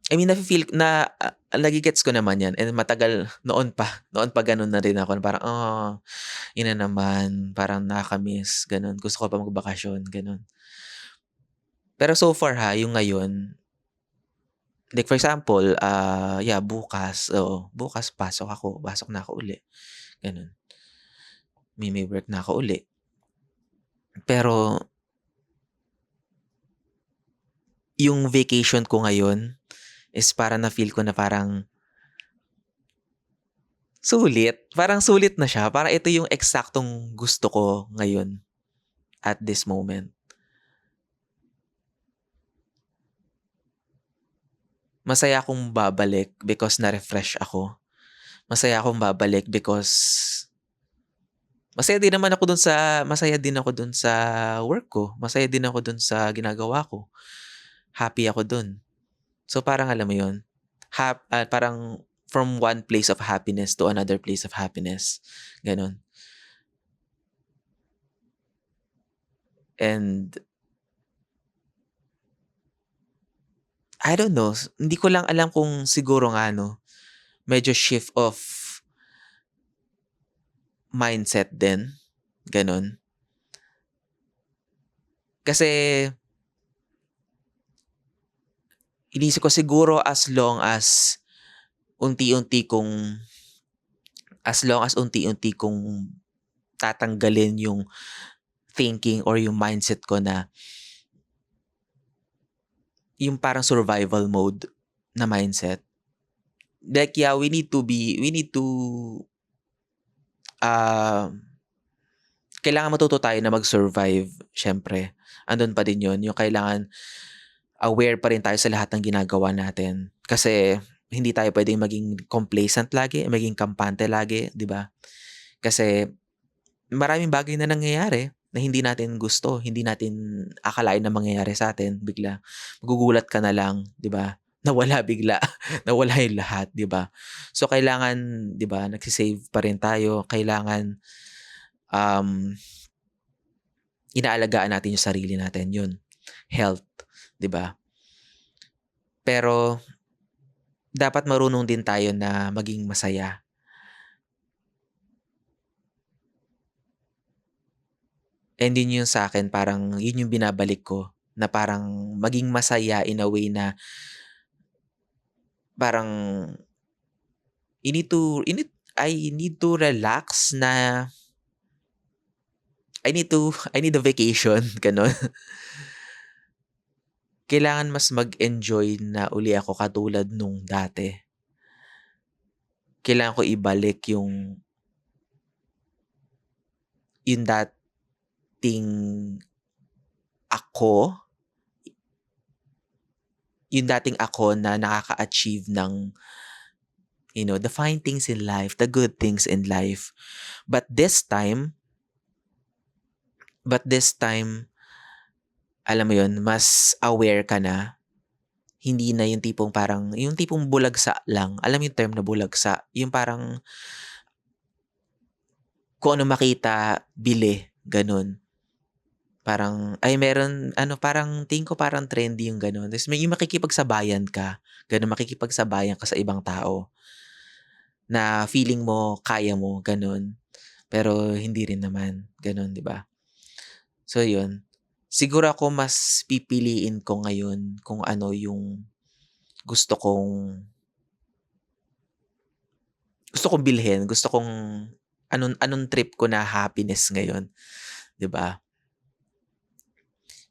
Nafe-feel na nage-gets ko naman 'yan and matagal noon pa gano'n na rin ako na parang, ina naman, parang nakaka-miss, gano'n. Gusto ko pa magbakasyon, gano'n. Pero so far yung ngayon, like for example, bukas pasok na ako uli, gano'n. May work na ako uli. Pero yung vacation ko ngayon is parang na-feel ko na parang sulit. Parang sulit na siya. Parang ito yung eksaktong gusto ko ngayon at this moment. Masaya akong babalik because na-refresh ako. Masaya akong babalik because masaya din ako dun sa work ko. Masaya din ako dun sa ginagawa ko. Happy ako dun. So parang alam mo yun, parang from one place of happiness to another place of happiness. Ganon. And I don't know, hindi ko lang alam kung siguro nga medyo shift of mindset din, ganon. Kasi inisip ko siguro as long as unti-unti kong tatanggalin yung thinking or yung mindset ko na yung parang survival mode na mindset. Like we need to kailangan matuto tayo na mag-survive, siyempre. Andun pa din yun, yung kailangan aware pa rin tayo sa lahat ng ginagawa natin. Kasi hindi tayo pwedeng maging complacent lagi, maging kampante lagi, di ba? Kasi maraming bagay na nangyayari na hindi natin gusto, hindi natin akalain na mangyayari sa atin bigla. Magugulat ka na lang, 'di ba? Nawala bigla, nawala 'yung lahat, 'di ba? So kailangan, 'di ba, nagse-save pa rin tayo, kailangan um inaalagaan natin 'yung sarili natin, 'yun. Health, 'di ba? Pero dapat marunong din tayo na maging masaya. And yun yung sa akin parang yun yung binabalik ko na parang maging masaya in a way na parang I need to relax na I need a vacation, gano'n. Kailangan mas mag-enjoy na uli ako katulad nung dati. Kailangan ko ibalik yung dating ako, yung dating ako na nakaka-achieve ng, the fine things in life, the good things in life. But this time, alam mo yun, mas aware ka na. Hindi na yung tipong parang, yung tipong bulagsa lang. Alam mo yung term na bulagsa? Yung parang, kung ano makita, bili. Ganun. Parang, ay meron, parang, tingin ko parang trendy yung ganun. Tapos may yung makikipagsabayan ka. Ganun, makikipagsabayan ka sa ibang tao. Na feeling mo, kaya mo, ganun. Pero hindi rin naman. Ganun, di ba? So, yun. Siguro ako mas pipiliin ko ngayon kung ano yung gusto kong bilhin, gusto kong anong trip ko na happiness ngayon, 'di ba?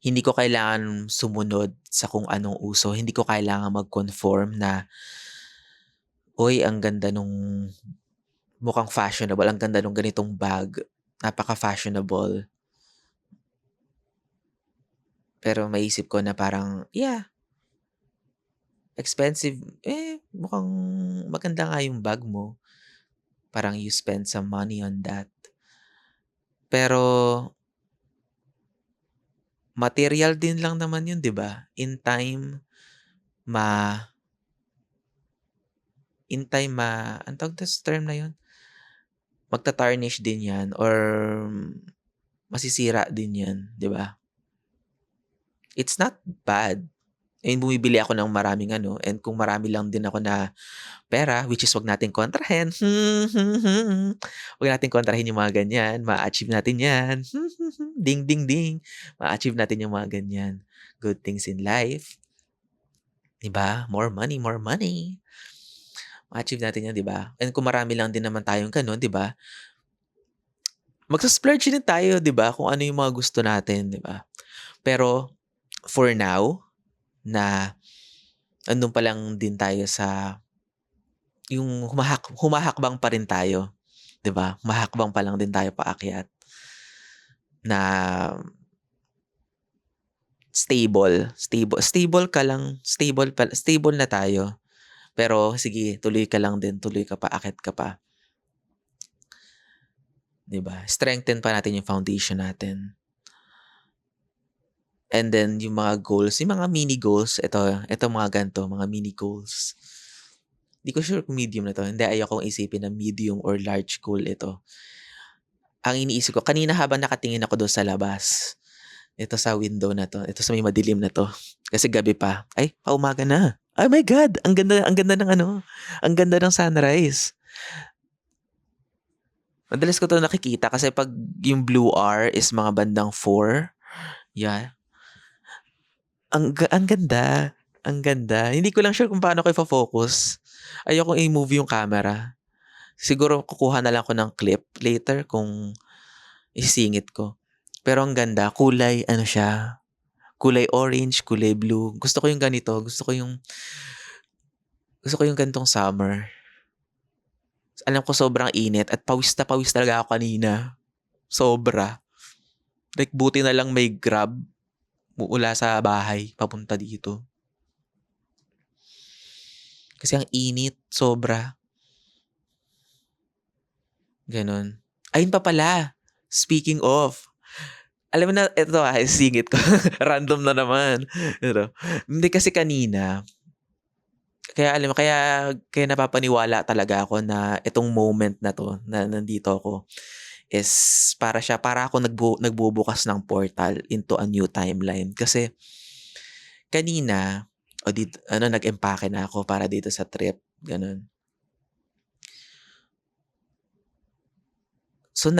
Hindi ko kailangan sumunod sa kung anong uso, hindi ko kailangan mag-conform na, "Uy, ang ganda nung mukhang fashionable, ang ganda nung ganitong bag, napaka-fashionable." Pero maisip ko na parang, yeah, expensive, mukhang maganda nga yung bag mo. Parang you spend some money on that. Pero material din lang naman yun, 'di ba? Ma anong tawag dun sa term na yun? Magta-tarnish din 'yan or masisira din 'yan, 'di ba? It's not bad. Bumibili ako ng maraming and kung marami lang din ako na pera, which is 'wag nating kontrahin. 'Wag nating kontrahin yung mga ganyan, maa-achieve natin 'yan. Ding, ding, ding. Maa-achieve natin yung mga ganyan. Good things in life, 'di ba? More money, more money. Ma-achieve natin 'yan, 'di ba? And kung marami lang din naman tayong gano'n, 'di ba? Magsa-splurge din tayo, 'di ba? Kung ano yung mga gusto natin, 'di ba? Pero for now na andun pa lang din tayo sa yung humahakbang pa rin tayo, 'di ba? Humahakbang pa lang din tayo paakyat na stable ka lang, stable na tayo. Pero sige, tuloy ka lang din, tuloy ka pa, akyat ka pa. 'Di ba? Strengthen pa natin yung foundation natin. And then yung mga goals, yung mga mini goals, ito mga ganito, mga mini goals. Di ko sure kung medium na 'to. Hindi, ayokong isipin na medium or large goal ito. Ang iniisip ko, kanina habang nakatingin ako doon sa labas, ito sa window na 'to, ito sa may madilim na 'to, kasi gabi pa. Ay, paumaga na. Oh my God! Ang ganda ng ang ganda ng sunrise. Madalas ko 'to nakikita kasi 'pag yung blue hour is mga bandang 4, yeah. Ang ganda, ang ganda. Hindi ko lang sure kung paano ko ifo-focus. Ayokong i-move yung camera. Siguro kukuha na lang ako ng clip later kung isisingit ko. Pero ang ganda, kulay ano siya, kulay orange, kulay blue. Gusto ko yung ganito, gusto ko yung ganitong summer. Alam ko sobrang init at pawis na pawis talaga ako kanina. Sobra. Like buti na lang may Grab mula sa bahay papunta dito. Kasi ang init, sobra. Ganon. Ayun pa pala, speaking of, alam mo na, ito singit ko. Random na naman. Ito. Hindi kasi kanina, kaya napapaniwala talaga ako na itong moment na to, na nandito ako, is para ako nagbubukas ng portal into a new timeline. Kasi kanina, nag-empake na ako para dito sa trip. Ganun. So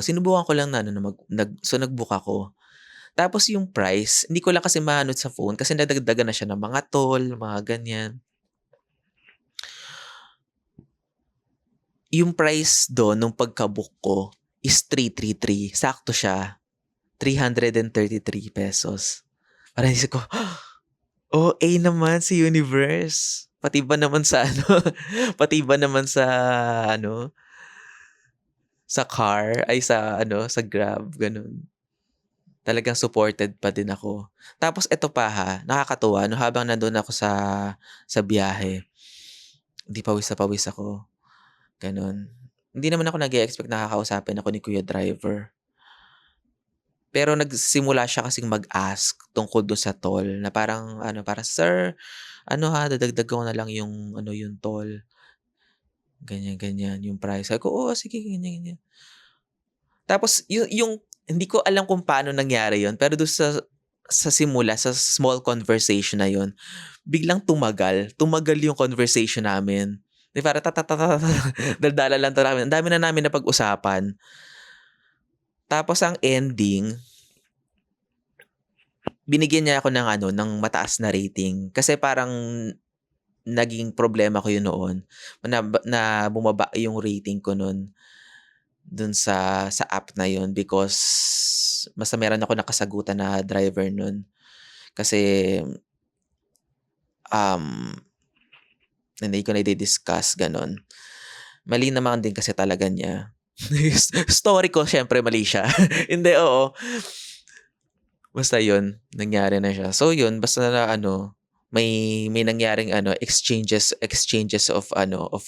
sinubukan ko lang na nag-book ako. Tapos yung price, hindi ko lang kasi mahanod sa phone kasi nadagdagan na siya ng mga toll, mga ganyan. Yung price doon nung pagka-book ko is 333. Sakto siya. 333 pesos. Parang isip ko, OA naman si Universe. Pati ba naman sa pati ba naman sa sa car, ay sa Grab, ganun. Talagang supported pa din ako. Tapos eto pa nakakatuwa, no, habang nandun ako sa biyahe, hindi pawis na pawis ako. Ganun. Hindi naman ako nag-e-expect na kakausapin ako ni Kuya Driver. Pero nagsimula siya kasing mag-ask tungkol doon sa toll na parang "Sir, dadagdag ko na lang yung yung toll." Ganyan, yung price. Sabi ko, "Oo, sige," ganyan. Tapos yung hindi ko alam kung paano nangyari yon, pero doon sa simula, sa small conversation na yon, biglang tumagal. Tumagal yung conversation namin. Di parang daldala lang namin. Ang dami na namin napag-usapan. Tapos ang ending, binigyan niya ako ng mataas na rating. Kasi parang naging problema ko yun noon. Na bumaba yung rating ko noon dun sa app na yun because basta meron ako nakasagutan na driver nun. Kasi hindi ko na i-discuss, ganon. Mali naman din kasi talaga niya. Story ko, syempre mali siya. Hindi, oo. Basta yun, nangyari na siya. So yun, basta na may nangyaring exchanges of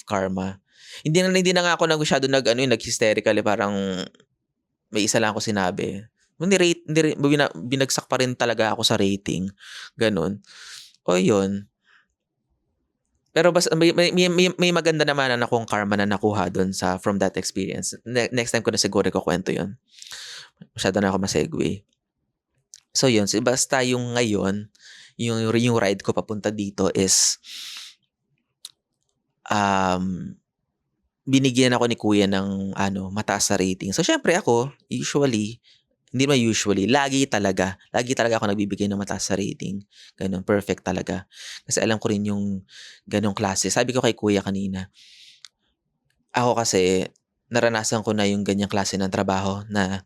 karma. Hindi na nga ako masyado nag-hysterical, parang may isa lang ako sinabi. Binagsak pa rin talaga ako sa rating. Ganon. O yun. Pero basta may maganda naman na akong karma na nakuha doon from that experience. Next time ko na siguro kukwento yun. Masyado na ako ma-segue. So yun, basta yung ngayon, yung ride ko papunta dito is binigyan ako ni Kuya ng mataas na rating. So syempre ako, lagi talaga ako nagbibigay ng mataas na rating. Ganun, perfect talaga. Kasi alam ko rin yung ganong klase. Sabi ko kay Kuya kanina, ako kasi naranasan ko na yung ganyang klase ng trabaho na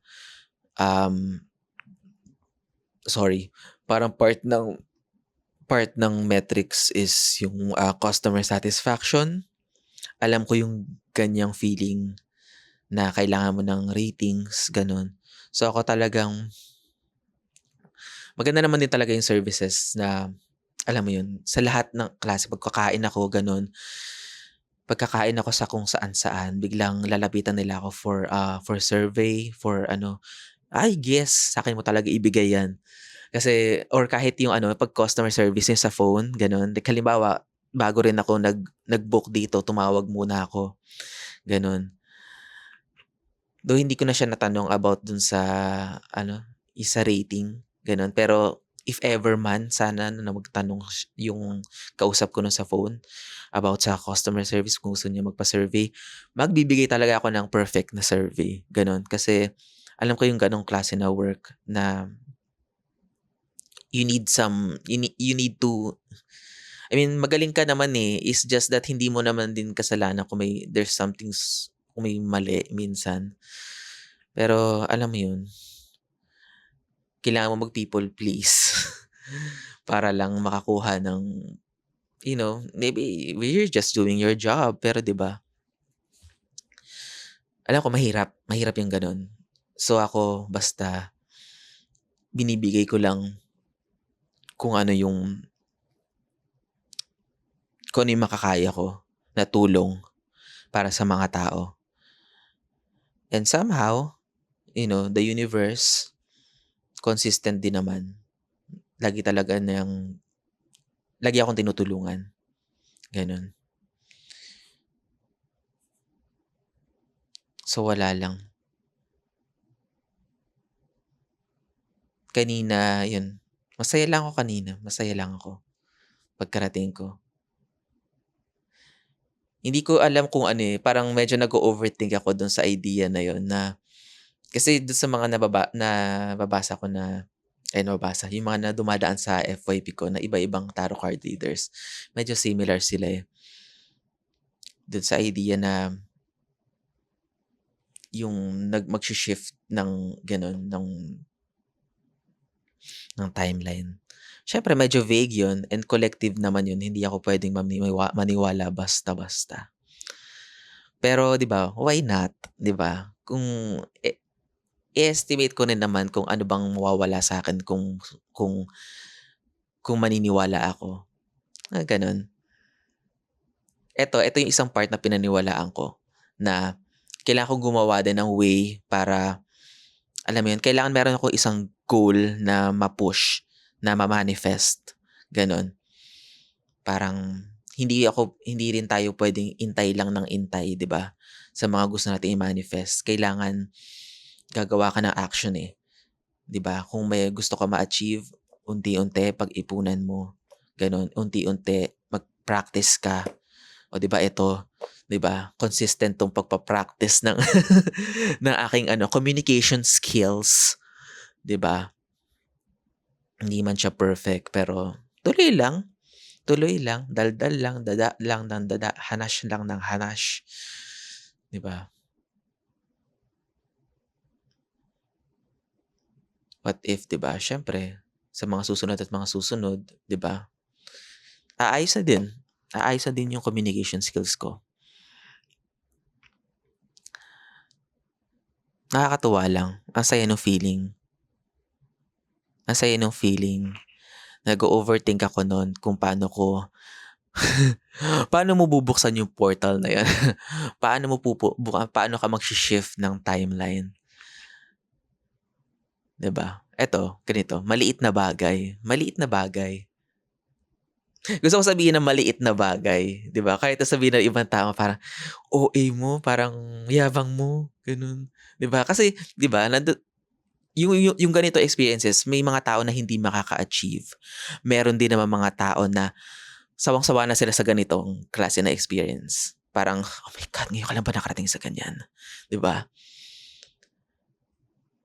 parang part ng metrics is yung customer satisfaction. Alam ko yung ganyang feeling na kailangan mo ng ratings, ganun. So ako talagang maganda naman din talaga yung services na alam mo yun, sa lahat ng klase pagkakain ako, ganun. Pagkakain ako sa kung saan-saan, biglang lalapitan nila ako for survey, for I guess sa akin mo talaga ibigay yan. Kasi or kahit yung pag customer service yung sa phone, ganun. Like, halimbawa, bago rin ako nag-book dito, tumawag muna ako. Ganun. Though hindi ko na siya natanong about dun sa isa rating, ganun. Pero if ever man, sana na magtanong yung kausap ko nun sa phone about sa customer service kung gusto niya magpa-survey, magbibigay talaga ako ng perfect na survey. Ganun. Kasi alam ko yung ganong klase na work na you need to, I mean, magaling ka naman it's just that hindi mo naman din kasalanan kung kung may mali minsan. Pero alam mo yun, kailangan mo mag-people please para lang makakuha ng, maybe you're just doing your job, pero 'di ba? Alam ko mahirap yung ganun. So ako basta binibigay ko lang kung ano yung makakaya ko na tulong para sa mga tao. And somehow, the universe, consistent din naman. Lagi akong tinutulungan. Ganun. So, wala lang. Kanina, yun. Masaya lang ako kanina. Masaya lang ako. Pagkarating ko. Hindi ko alam kung ano eh. Parang medyo nag-overthink ako dun sa idea na yun na kasi dun sa mga nababasa ko yung mga na dumadaan sa FYP ko na iba-ibang tarot card readers, medyo similar sila eh. Dun sa idea na yung mag-shift ng gano'n, ng timeline. Siyempre medyo vague yun and collective naman yun. Hindi ako pwedeng maniwala basta-basta. Pero 'di ba, why not, 'di ba? Kung i-estimate ko rin naman kung ano bang mawawala sa akin kung maniniwala ako. Gano'n. Ito yung isang part na pinaniwalaan ko na kailangan kong gumawa din ng way para, alam mo yun, kailangan meron ako isang goal na ma-push, na ma-manifest. Gano'n. Parang hindi rin tayo pwedeng intay lang ng intay, 'di ba? Sa mga gusto nating i-manifest, kailangan gagawa ka ng action eh. 'Di ba? Kung may gusto ka ma-achieve, unti-unti pag-ipunan mo. Gano'n, unti-unti mag-practice ka. O 'di ba ito, 'di ba? Consistent tong pagpa-practice ng ng aking communication skills, 'di ba? Hindi man siya perfect pero tuloy lang, daldal lang, dada lang ng dada, hanash lang ng hanash, 'di ba? What if, 'di ba? Siyempre, sa mga susunod, 'di ba? Aayos na din. Aayos na din yung communication skills ko. Nakakatuwa lang. Ang saya nung feeling. Ang saya nung feeling. Nag-o-overthink ako nun kung paano mo bubuksan yung portal na yan? Paano ka mag-shift ng timeline? 'Di ba? Eto, ganito, maliit na bagay. Gusto ko sabihin na maliit na bagay, 'di ba? Kahit sabihin ng ibang tao parang, OA mo, parang yabang mo, gano'n. 'Di ba? Kasi 'di ba, yung ganito experiences, may mga tao na hindi makaka-achieve. Meron din naman mga tao na sawang-sawa na sila sa ganitong klase na experience. Parang, oh my God, ngayon ka lang ba nakarating sa ganyan? 'Di ba?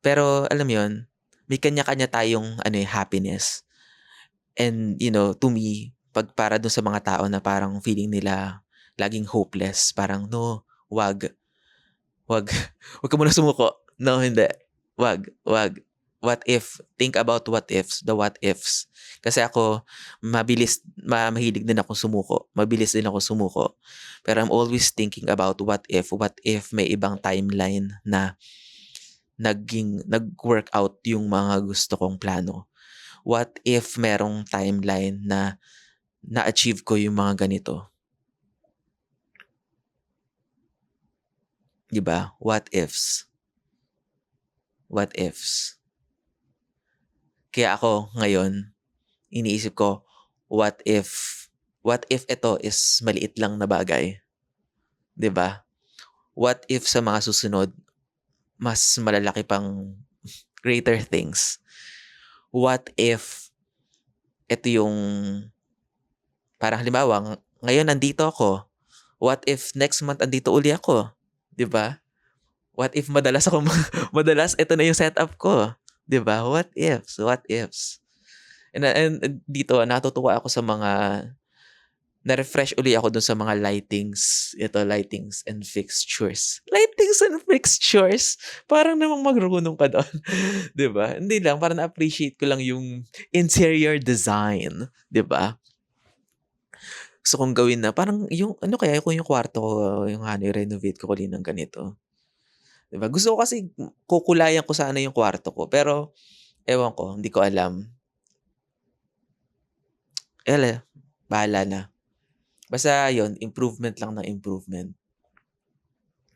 Pero alam mo 'yun, may kanya-kanya tayong happiness. And to me, para dun sa mga tao na parang feeling nila laging hopeless, parang no, wag. Wag, wag ka muna sumuko. No, hindi. Wag. What if? Think about what ifs, the what ifs. Kasi ako, mahilig din ako sumuko. Mabilis din ako sumuko. Pero I'm always thinking about what if may ibang timeline na nag-work out yung mga gusto kong plano. What if merong timeline na na-achieve ko yung mga ganito? 'Di ba? What ifs? What ifs? Kaya ako ngayon, iniisip ko, what if ito is maliit lang na bagay? 'Di ba? What if sa mga susunod, mas malalaki pang greater things? What if ito yung parang halimbawa, ngayon nandito ako. What if next month andito uli ako? 'Di ba? What if madalas ito na yung setup ko? 'Di ba? What ifs? And dito natutuwa ako sa mga na-refresh uli ako dun sa mga lightings and fixtures. Lightings and fixtures? Parang namang marunong ka doon. 'Di ba? Hindi lang, parang na-appreciate ko lang yung interior design. 'Di ba? Gusto kong gawin na parang yung kaya kung yung kwarto ko, yung i-renovate ko uli ng ganito. 'Di ba? Gusto ko kasi kukulayan ko sana yung kwarto ko pero Ewan ko, hindi ko alam. Bahala na. Basta yun, improvement lang ng improvement.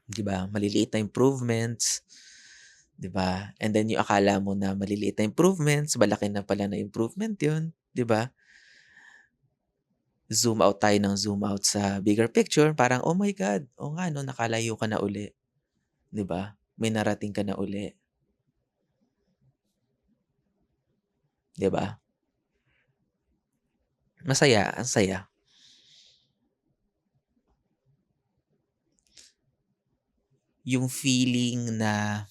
'Di ba? Maliliit na improvements, 'di ba? And then yung akala mo na maliliit na improvements, malaki na pala na improvement yun, 'di ba? Zoom out tayo ng zoom out sa bigger picture, parang, "Oh my God, oo nga 'no, nakalayo ka na uli." 'Di ba? May narating ka na uli, 'di ba? Masaya, ang saya. Yung feeling na,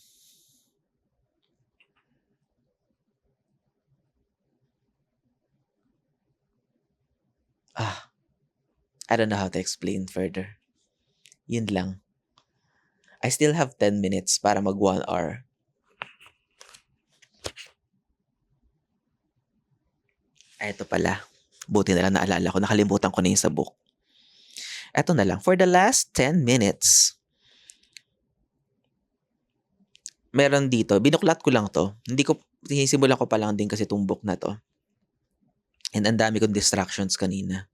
ah, I don't know how to explain further. Yun lang. I still have 10 minutes para mag 1 hour. Eto pala, buti na lang naalala ko, nakalimutan ko na yung sa book. Eto na lang, for the last 10 minutes, meron dito, binuklat ko lang 'to, hindi ko sinisimulan ko pa lang din kasi 'tong book na 'to, and ang dami kong distractions kanina.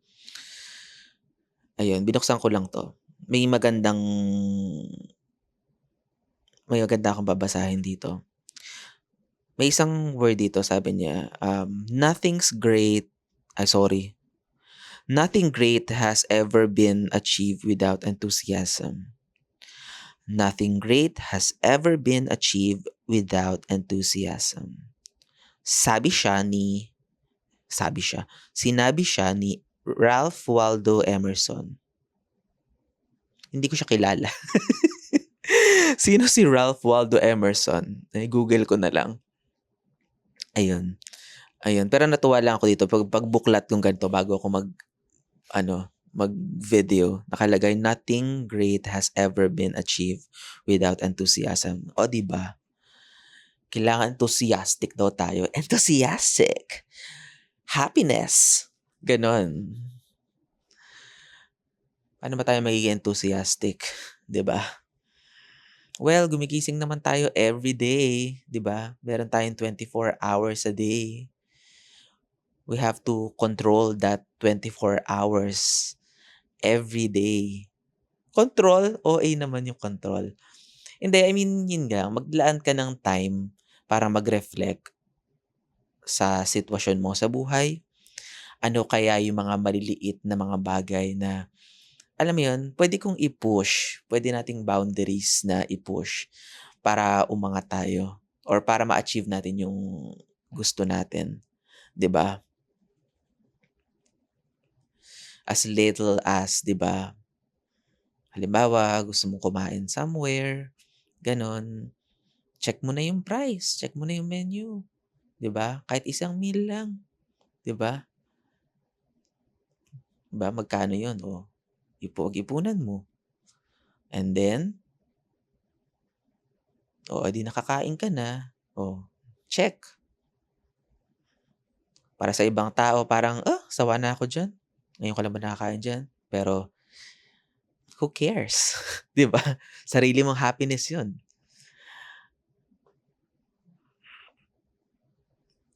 Ayun, binuksan ko lang 'to. May maganda akong babasahin dito. May isang word dito, sabi niya, "Nothing great has ever been achieved without enthusiasm. Nothing great has ever been achieved without enthusiasm." Sabi siya ni Sinabi siya ni Ralph Waldo Emerson. Hindi ko siya kilala. Sino si Ralph Waldo Emerson? Google ko na lang. Ayun, ayun. Pero natuwa lang ako dito pag buklat yung ganito bago ako mag-video. Nakalagay, "Nothing great has ever been achieved without enthusiasm." O, 'di ba? Kailangan enthusiastic daw tayo. Enthusiastic. Happiness. Gano'n. Paano ba tayo magiging enthusiastic, 'di ba? Well, gumigising naman tayo every day, 'di ba? Meron tayong 24 hours a day. We have to control that 24 hours every day. Control? OA naman yung control. Hindi, I mean, yun nga, maglaan ka ng time para mag-reflect sa sitwasyon mo sa buhay. Ano kaya yung mga maliliit na mga bagay na, alam mo yun, pwede kong i-push, pwede nating boundaries na i-push para umangat tayo or para ma-achieve natin yung gusto natin, 'di ba? As little as, 'di ba, halimbawa gusto mong kumain somewhere, gano'n, check mo na yung price, check mo na yung menu, 'di ba? Kahit isang meal lang, 'di ba? 'Di ba magkano 'yun, oh, pag-ipunan mo, and then, oh, edi nakakain ka na, oh, check. Para sa ibang tao parang, sawa na ako diyan, ngayon ko lang ba nakakain diyan? Pero who cares, 'di ba? Sarili mong happiness 'yun,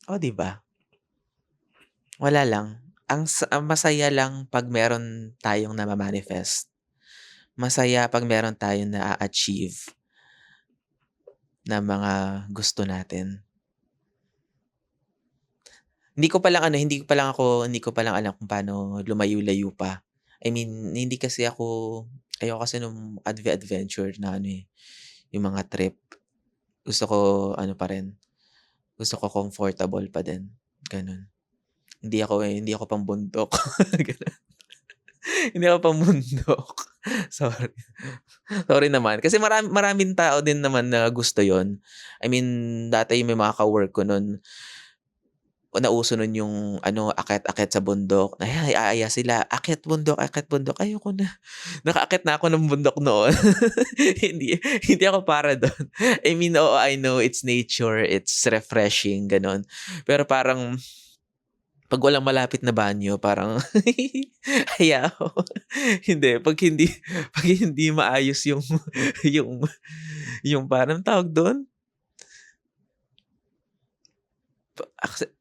oh, 'di ba? Wala lang, ang masaya lang 'pag meron tayong nama-manifest. Masaya 'pag meron tayong naa-achieve na mga gusto natin. Hindi ko pa lang alam kung paano lumayo-layo pa. I mean, hindi kasi ayoko kasi nung adventure na yung mga trip. Gusto ko pa rin, gusto ko comfortable pa din, gano'n. Hindi ako pambundok, gano'n. Hindi ako pambundok, sorry. Sorry naman, kasi maraming tao din naman na gusto yon. I mean, dati may mga ka-work ko nun, nauso nun yung akyat-akyat sa bundok, aaya sila, "Akyat bundok." Ayoko na, nakaakyat na ako ng bundok noon. Hindi ako para dun. I mean, oo, I know it's nature, it's refreshing, gano'n. Pero parang 'pag walang malapit na banyo parang ayoko. Hindi, 'pag hindi maayos yung yung yung parang tawag dun?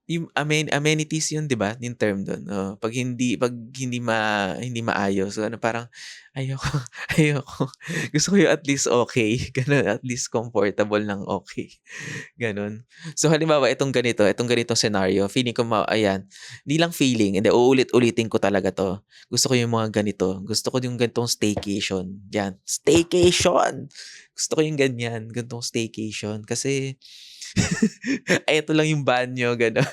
Yung amenities yun, 'di ba, yung term dun, oo. 'Pag hindi maayos, so ano, parang ayoko, ayoko. Gusto ko yung at least okey, gano'n, at least comfortable ng okey, gano'n. So halimbawa itong ganitong scenario, feeling ko ayan, hindi lang feeling, hindi, uulit-ulitin ko talaga 'to. Gusto ko yung mga ganito, gusto ko yung ganitong staycation, 'yan, staycation! Gusto ko yung ganyan, ganitong staycation kasi ay ito lang yung banyo, gano'n.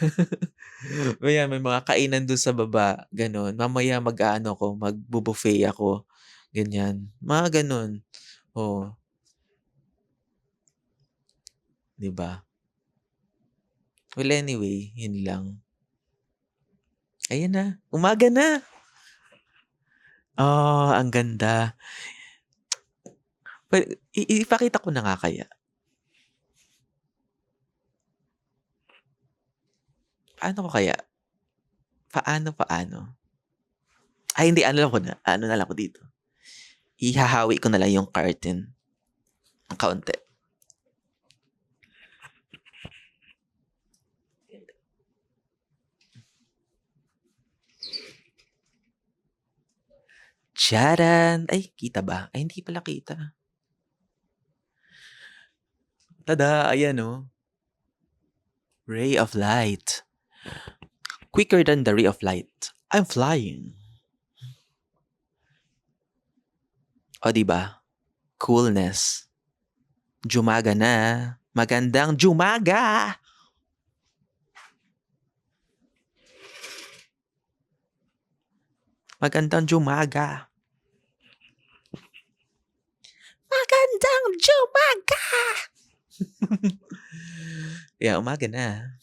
May mga kainan dun sa baba, gano'n. Mamaya mag-aano ako, magbu-buffet ako, ganyan. Mga gano'n, oo, 'di ba? Well, anyway, yun lang. Ayan na, umaga na. Ang ganda. Ipakita ko na nga kaya. Paano ko kaya? Paano? Ay hindi, ano lang ko na, ano na lang ko dito, ihahawi ko na lang yung curtain ng kaunti. Tiyaran! Ay, kita ba? Ay, hindi pala kita. Tada! Ayan, oh. Ray of light. Quicker than the ray of light. I'm flying. O, di ba? Coolness. Jumaga na. Magandang jumaga! Magandang jumaga. Magandang jumaga! Yeah, umaga na.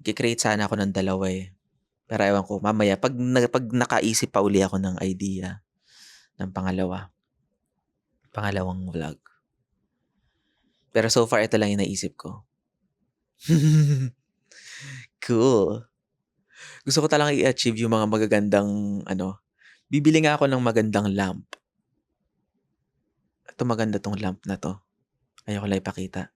Ki-create sana ako ng dalawa, eh. Pero ewan ko, mamaya pag nakaisip pa uli ako ng idea ng pangalawang vlog. Pero so far ito lang yung naisip ko. Cool. Gusto ko talagang i-achieve yung mga magagandang ano, bibili nga ako ng magandang lamp. Ito, maganda 'tong lamp na 'to. Ayoko lang ipakita.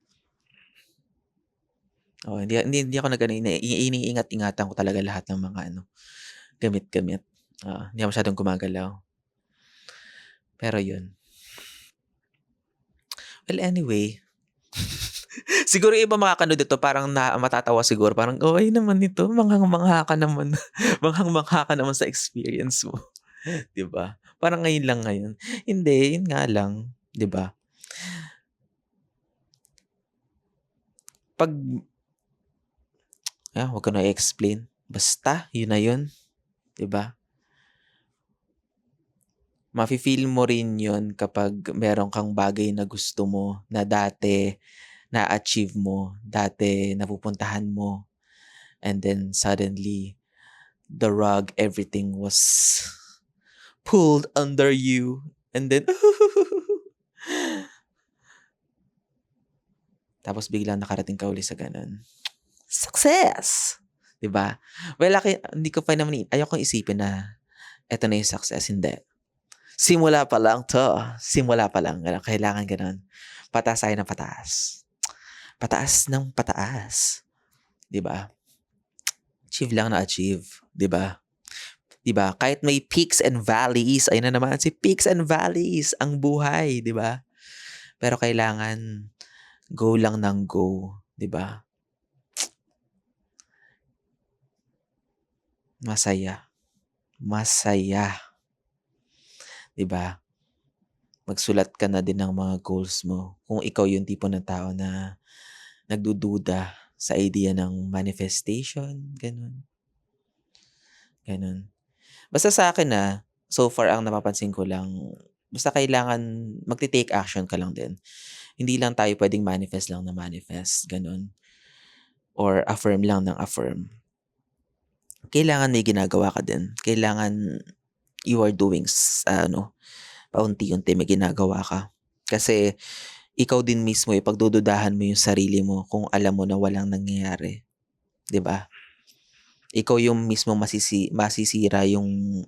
Oo, hindi ako nag-ano, iniingat-ingatan ko talaga lahat ng mga ano, gamit-gamit. Oo, hindi ako masyadong gumagalaw. Pero yun. Well, anyway, siguro yung iba makakanood nito parang matatawa siguro, parang, "Okey naman ito, manghang-mangha ka naman, manghang-mangha ka naman sa experience mo." 'Di ba? Parang ngayon lang ngayon. Hindi, yun nga lang, 'di ba? 'Pag 'wag ko na i-explain. Basta yun na yun, 'di ba? Mafi-feel mo rin yun kapag meron kang bagay na gusto mo na dati na-achieve mo, dati napupuntahan mo, and then suddenly the rug, everything was pulled under you, and then tapos biglang nakarating ka uli sa gano'n. Success! 'Di ba? Well, hindi ko pa naman ayokong isipin na eto na yung success, hindi. Simula pa lang 'to, simula pa lang, gano'n. Kailangan gano'n. Pataas tayo ng pataas. Pataas ng pataas, 'di ba? Achieve lang na achieve, 'di ba? 'Di ba? Kahit may peaks and valleys, ayun na naman si peaks and valleys ang buhay, 'di ba? Pero kailangan go lang ng go, 'di ba? Masaya, masaya, 'di ba? Magsulat ka na din ng mga goals mo kung ikaw yung tipo ng tao na nagdududa sa idea ng manifestation, gano'n, gano'n. Basta sa'kin, so far ang napapansin ko lang, basta kailangan magte-take action ka lang din. Hindi lang tayo puwedeng manifest lang na manifest, gano'n, or affirm lang ng affirm. Kailangan may ginagawa ka din. Kailangan you are doing paunti-unti may ginagawa ka. Kasi ikaw din mismo, pagdududahan mo yung sarili mo kung alam mo na walang nangyayari, 'di ba? Ikaw yung mismo masisira yung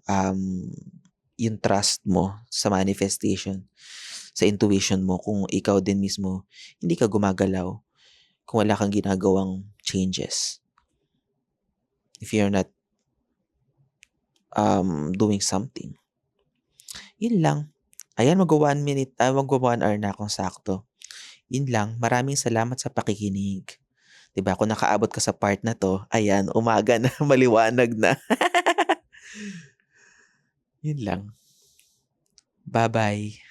trust mo sa manifestation, sa intuition mo kung ikaw din mismo hindi ka gumagalaw. kung wala kang ginagawang changes. If you're not doing something. Yun lang. Ayan, magwa 1 minute, magwa 1 hour na akong sakto. Yun lang. Maraming salamat sa pakikinig. 'Di ba, kung nakaabot ka sa part na 'to, ayan, umaga na, maliwanag na. Yun lang. Bye-bye.